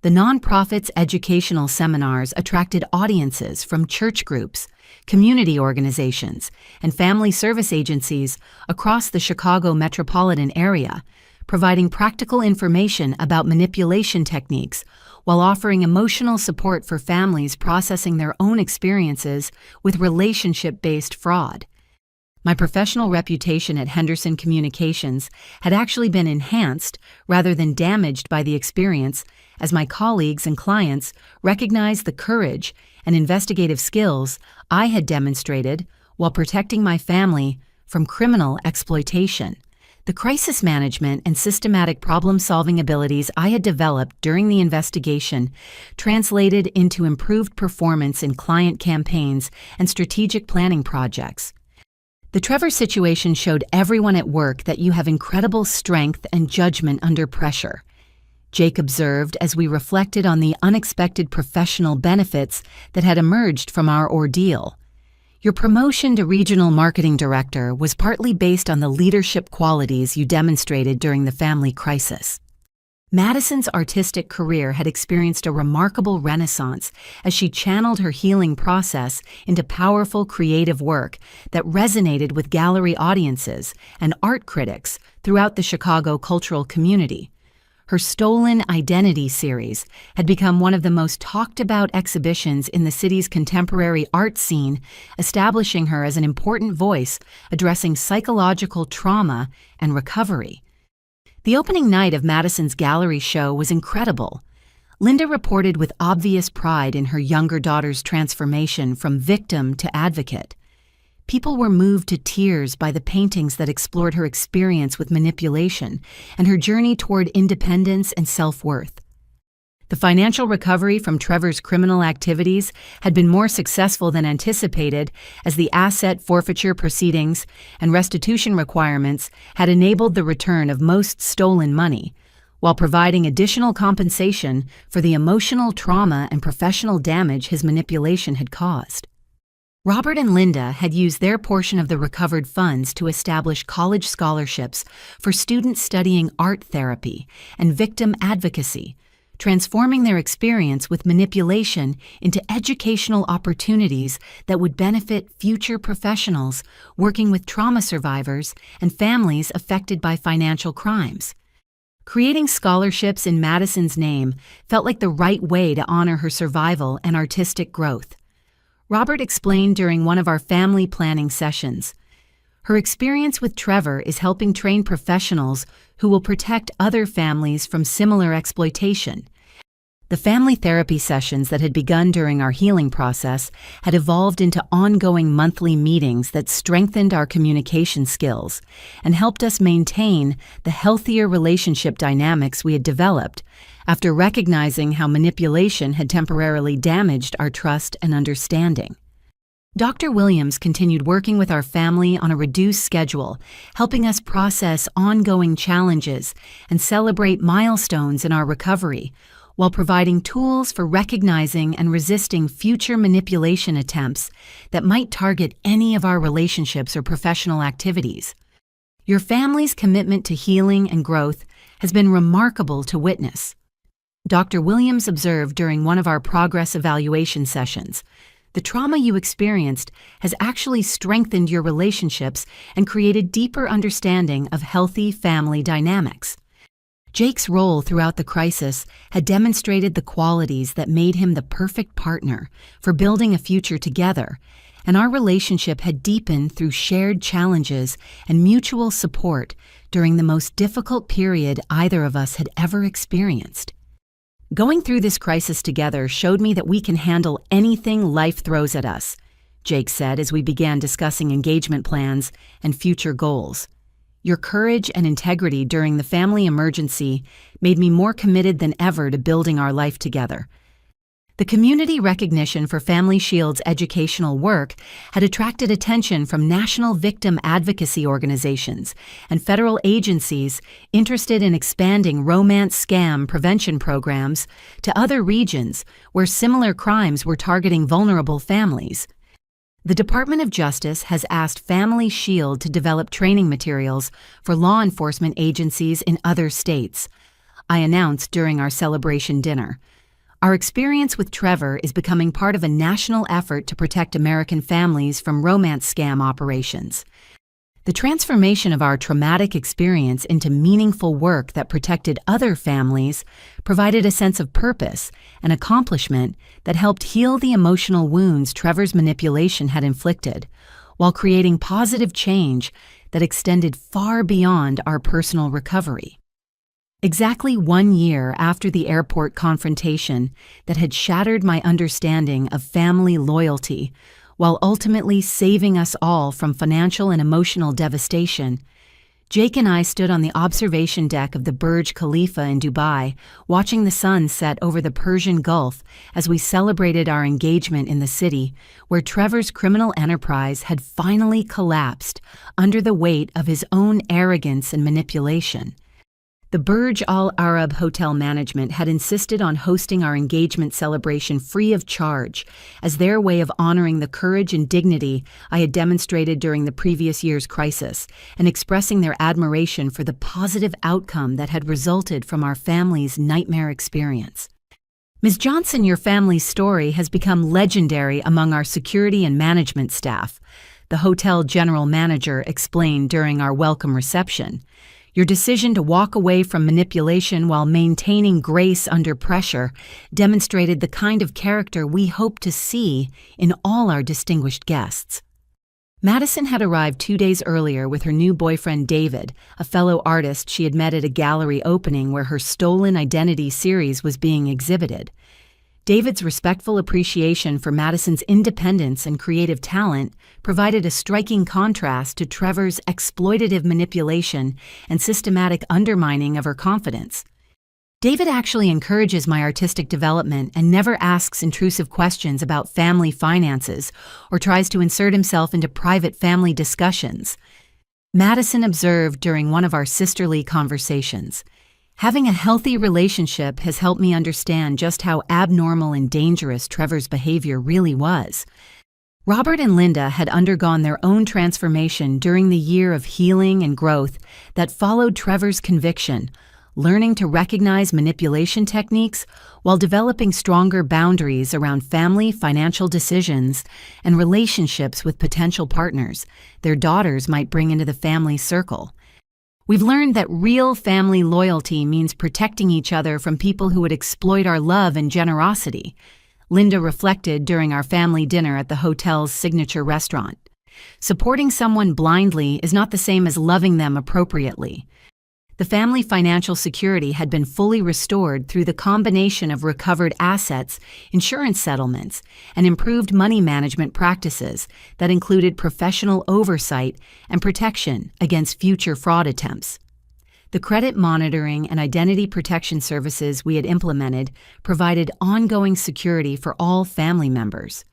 The nonprofit's educational seminars attracted audiences from church groups, community organizations, and family service agencies across the Chicago metropolitan area, providing practical information about manipulation techniques while offering emotional support for families processing their own experiences with relationship-based fraud. My professional reputation at Henderson Communications had actually been enhanced rather than damaged by the experience, as my colleagues and clients recognized the courage and investigative skills I had demonstrated while protecting my family from criminal exploitation. The crisis management and systematic problem-solving abilities I had developed during the investigation translated into improved performance in client campaigns and strategic planning projects. The Trevor situation showed everyone at work that you have incredible strength and judgment under pressure, Jake observed as we reflected on the unexpected professional benefits that had emerged from our ordeal. Your promotion to regional marketing director was partly based on the leadership qualities you demonstrated during the family crisis. Madison's artistic career had experienced a remarkable renaissance as she channeled her healing process into powerful creative work that resonated with gallery audiences and art critics throughout the Chicago cultural community. Her Stolen Identity series had become one of the most talked-about exhibitions in the city's contemporary art scene, establishing her as an important voice addressing psychological trauma and recovery. The opening night of Madison's gallery show was incredible. Linda reported with obvious pride in her younger daughter's transformation from victim to advocate. People were moved to tears by the paintings that explored her experience with manipulation and her journey toward independence and self-worth. The financial recovery from Trevor's criminal activities had been more successful than anticipated, as the asset forfeiture proceedings and restitution requirements had enabled the return of most stolen money, while providing additional compensation for the emotional trauma and professional damage his manipulation had caused. Robert and Linda had used their portion of the recovered funds to establish college scholarships for students studying art therapy and victim advocacy, transforming their experience with manipulation into educational opportunities that would benefit future professionals working with trauma survivors and families affected by financial crimes. Creating scholarships in Madison's name felt like the right way to honor her survival and artistic growth. Robert explained during one of our family planning sessions, her experience with Trevor is helping train professionals who will protect other families from similar exploitation. The family therapy sessions that had begun during our healing process had evolved into ongoing monthly meetings that strengthened our communication skills and helped us maintain the healthier relationship dynamics we had developed after recognizing how manipulation had temporarily damaged our trust and understanding. Dr. Williams continued working with our family on a reduced schedule, helping us process ongoing challenges and celebrate milestones in our recovery, while providing tools for recognizing and resisting future manipulation attempts that might target any of our relationships or professional activities. Your family's commitment to healing and growth has been remarkable to witness. Dr. Williams observed during one of our progress evaluation sessions, The trauma you experienced has actually strengthened your relationships and created deeper understanding of healthy family dynamics. Jake's role throughout the crisis had demonstrated the qualities that made him the perfect partner for building a future together, and our relationship had deepened through shared challenges and mutual support during the most difficult period either of us had ever experienced. Going through this crisis together showed me that we can handle anything life throws at us, Jake said as we began discussing engagement plans and future goals. Your courage and integrity during the family emergency made me more committed than ever to building our life together. The community recognition for Family Shield's educational work had attracted attention from national victim advocacy organizations and federal agencies interested in expanding romance scam prevention programs to other regions where similar crimes were targeting vulnerable families. The Department of Justice has asked Family Shield to develop training materials for law enforcement agencies in other states, I announced during our celebration dinner. Our experience with Trevor is becoming part of a national effort to protect American families from romance scam operations. The transformation of our traumatic experience into meaningful work that protected other families provided a sense of purpose and accomplishment that helped heal the emotional wounds Trevor's manipulation had inflicted, while creating positive change that extended far beyond our personal recovery. Exactly 1 year after the airport confrontation that had shattered my understanding of family loyalty, while ultimately saving us all from financial and emotional devastation, Jake and I stood on the observation deck of the Burj Khalifa in Dubai, watching the sun set over the Persian Gulf as we celebrated our engagement in the city, where Trevor's criminal enterprise had finally collapsed under the weight of his own arrogance and manipulation. The Burj Al Arab Hotel management had insisted on hosting our engagement celebration free of charge as their way of honoring the courage and dignity I had demonstrated during the previous year's crisis and expressing their admiration for the positive outcome that had resulted from our family's nightmare experience. Ms. Johnson, your family's story has become legendary among our security and management staff, the hotel general manager explained during our welcome reception. Your decision to walk away from manipulation while maintaining grace under pressure demonstrated the kind of character we hope to see in all our distinguished guests. Madison had arrived 2 days earlier with her new boyfriend David, a fellow artist she had met at a gallery opening where her Stolen Identity series was being exhibited. David's respectful appreciation for Madison's independence and creative talent provided a striking contrast to Trevor's exploitative manipulation and systematic undermining of her confidence. David actually encourages my artistic development and never asks intrusive questions about family finances or tries to insert himself into private family discussions. Madison observed during one of our sisterly conversations, "Having a healthy relationship has helped me understand just how abnormal and dangerous Trevor's behavior really was." Robert and Linda had undergone their own transformation during the year of healing and growth that followed Trevor's conviction, learning to recognize manipulation techniques while developing stronger boundaries around family financial decisions and relationships with potential partners their daughters might bring into the family circle. We've learned that real family loyalty means protecting each other from people who would exploit our love and generosity, Linda reflected during our family dinner at the hotel's signature restaurant. Supporting someone blindly is not the same as loving them appropriately. The family financial security had been fully restored through the combination of recovered assets, insurance settlements, and improved money management practices that included professional oversight and protection against future fraud attempts. The credit monitoring and identity protection services we had implemented provided ongoing security for all family members.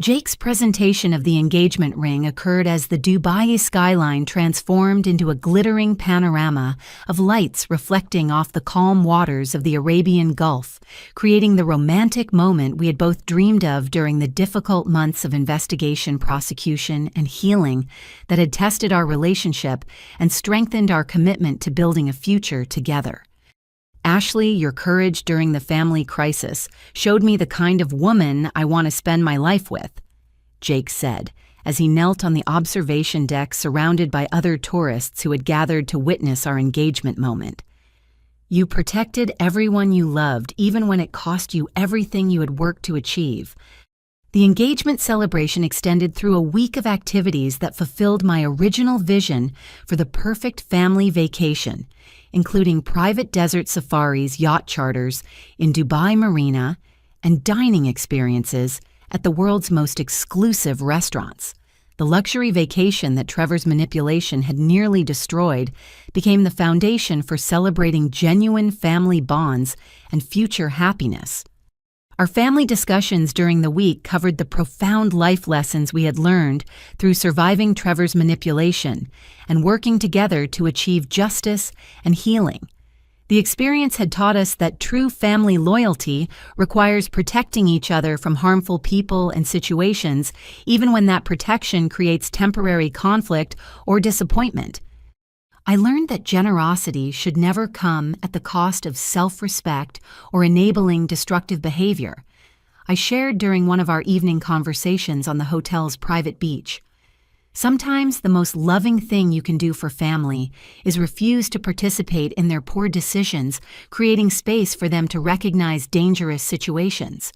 Jake's presentation of the engagement ring occurred as the Dubai skyline transformed into a glittering panorama of lights reflecting off the calm waters of the Arabian Gulf, creating the romantic moment we had both dreamed of during the difficult months of investigation, prosecution, and healing that had tested our relationship and strengthened our commitment to building a future together. Ashley, your courage during the family crisis showed me the kind of woman I want to spend my life with, Jake said, as he knelt on the observation deck surrounded by other tourists who had gathered to witness our engagement moment. You protected everyone you loved, even when it cost you everything you had worked to achieve. The engagement celebration extended through a week of activities that fulfilled my original vision for the perfect family vacation, including private desert safaris, yacht charters in Dubai Marina, and dining experiences at the world's most exclusive restaurants. The luxury vacation that Trevor's manipulation had nearly destroyed became the foundation for celebrating genuine family bonds and future happiness. Our family discussions during the week covered the profound life lessons we had learned through surviving Trevor's manipulation and working together to achieve justice and healing. The experience had taught us that true family loyalty requires protecting each other from harmful people and situations, even when that protection creates temporary conflict or disappointment. I learned that generosity should never come at the cost of self-respect or enabling destructive behavior. I shared during one of our evening conversations on the hotel's private beach. Sometimes the most loving thing you can do for family is refuse to participate in their poor decisions, creating space for them to recognize dangerous situations.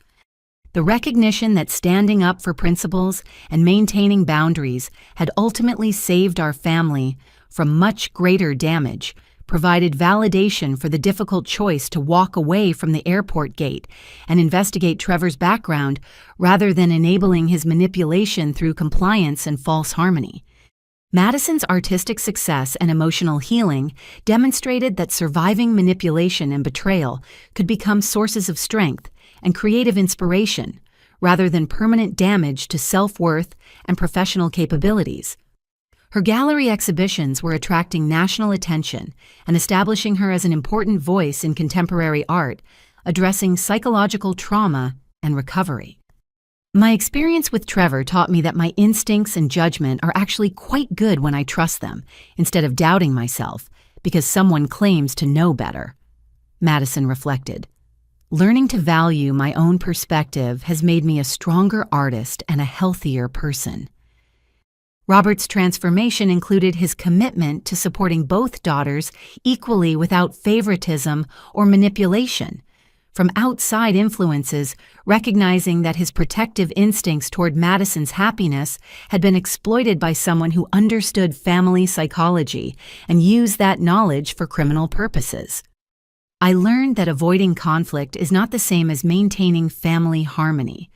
The recognition that standing up for principles and maintaining boundaries had ultimately saved our family from much greater damage provided validation for the difficult choice to walk away from the airport gate and investigate Trevor's background rather than enabling his manipulation through compliance and false harmony. Madison's artistic success and emotional healing demonstrated that surviving manipulation and betrayal could become sources of strength and creative inspiration rather than permanent damage to self-worth and professional capabilities. Her gallery exhibitions were attracting national attention and establishing her as an important voice in contemporary art, addressing psychological trauma and recovery. My experience with Trevor taught me that my instincts and judgment are actually quite good when I trust them, instead of doubting myself, because someone claims to know better. Madison reflected. Learning to value my own perspective has made me a stronger artist and a healthier person. Robert's transformation included his commitment to supporting both daughters equally without favoritism or manipulation. From outside influences, recognizing that his protective instincts toward Madison's happiness had been exploited by someone who understood family psychology and used that knowledge for criminal purposes. I learned that avoiding conflict is not the same as maintaining family harmony,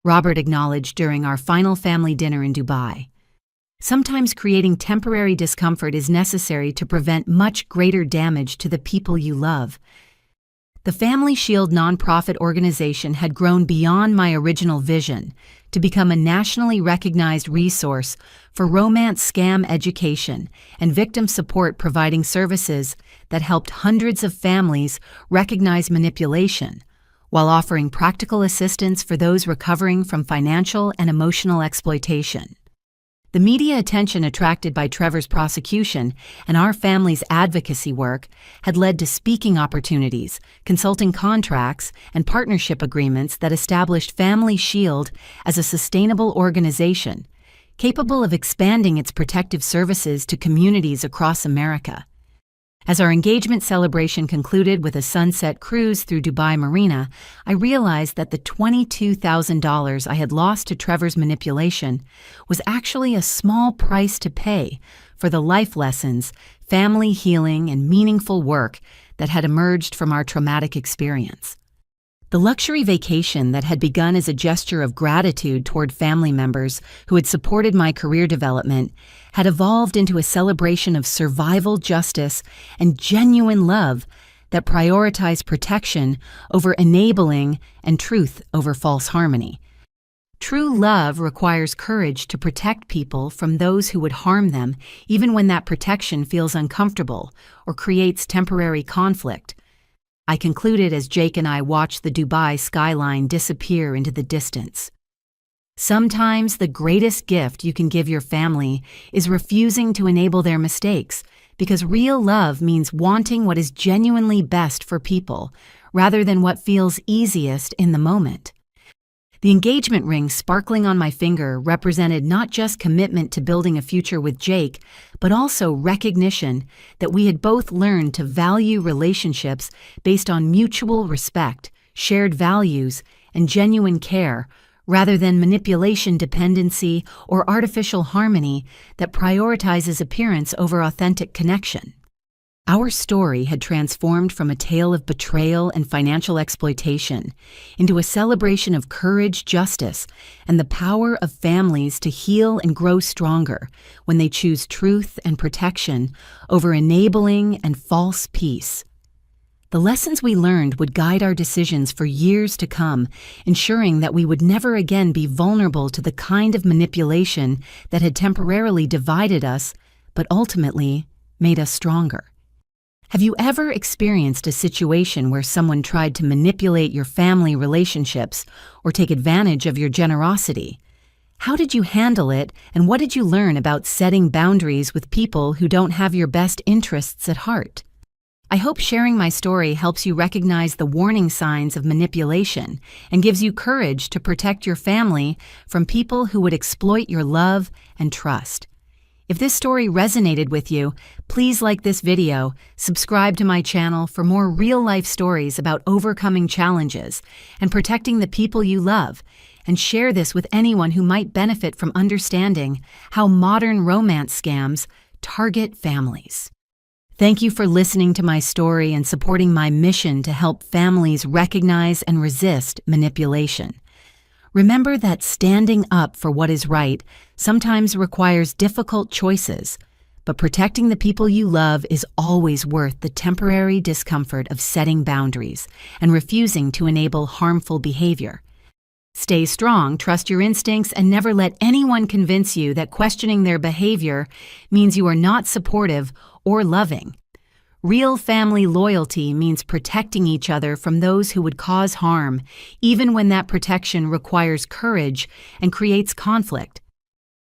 Robert acknowledged during our final family dinner in Dubai. Sometimes creating temporary discomfort is necessary to prevent much greater damage to the people you love. The Family Shield nonprofit organization had grown beyond my original vision to become a nationally recognized resource for romance scam education and victim support, providing services that helped hundreds of families recognize manipulation, while offering practical assistance for those recovering from financial and emotional exploitation. The media attention attracted by Trevor's prosecution and our family's advocacy work had led to speaking opportunities, consulting contracts, and partnership agreements that established Family Shield as a sustainable organization, capable of expanding its protective services to communities across America. As our engagement celebration concluded with a sunset cruise through Dubai Marina, I realized that the $22,000 I had lost to Trevor's manipulation was actually a small price to pay for the life lessons, family healing, and meaningful work that had emerged from our traumatic experience. The luxury vacation that had begun as a gesture of gratitude toward family members who had supported my career development had evolved into a celebration of survival justice and genuine love that prioritized protection over enabling and truth over false harmony. True love requires courage to protect people from those who would harm them, even when that protection feels uncomfortable or creates temporary conflict. I concluded as Jake and I watched the Dubai skyline disappear into the distance. Sometimes the greatest gift you can give your family is refusing to enable their mistakes, because real love means wanting what is genuinely best for people, rather than what feels easiest in the moment. The engagement ring sparkling on my finger represented not just commitment to building a future with Jake, but also recognition that we had both learned to value relationships based on mutual respect, shared values, and genuine care, rather than manipulation, dependency, or artificial harmony that prioritizes appearance over authentic connection. Our story had transformed from a tale of betrayal and financial exploitation into a celebration of courage, justice, and the power of families to heal and grow stronger when they choose truth and protection over enabling and false peace. The lessons we learned would guide our decisions for years to come, ensuring that we would never again be vulnerable to the kind of manipulation that had temporarily divided us, but ultimately made us stronger. Have you ever experienced a situation where someone tried to manipulate your family relationships or take advantage of your generosity? How did you handle it, and what did you learn about setting boundaries with people who don't have your best interests at heart? I hope sharing my story helps you recognize the warning signs of manipulation and gives you courage to protect your family from people who would exploit your love and trust. If this story resonated with you, please like this video, subscribe to my channel for more real-life stories about overcoming challenges and protecting the people you love, and share this with anyone who might benefit from understanding how modern romance scams target families. Thank you for listening to my story and supporting my mission to help families recognize and resist manipulation. Remember that standing up for what is right sometimes requires difficult choices, but protecting the people you love is always worth the temporary discomfort of setting boundaries and refusing to enable harmful behavior. Stay strong, trust your instincts, and never let anyone convince you that questioning their behavior means you are not supportive or loving. Real family loyalty means protecting each other from those who would cause harm, even when that protection requires courage and creates conflict.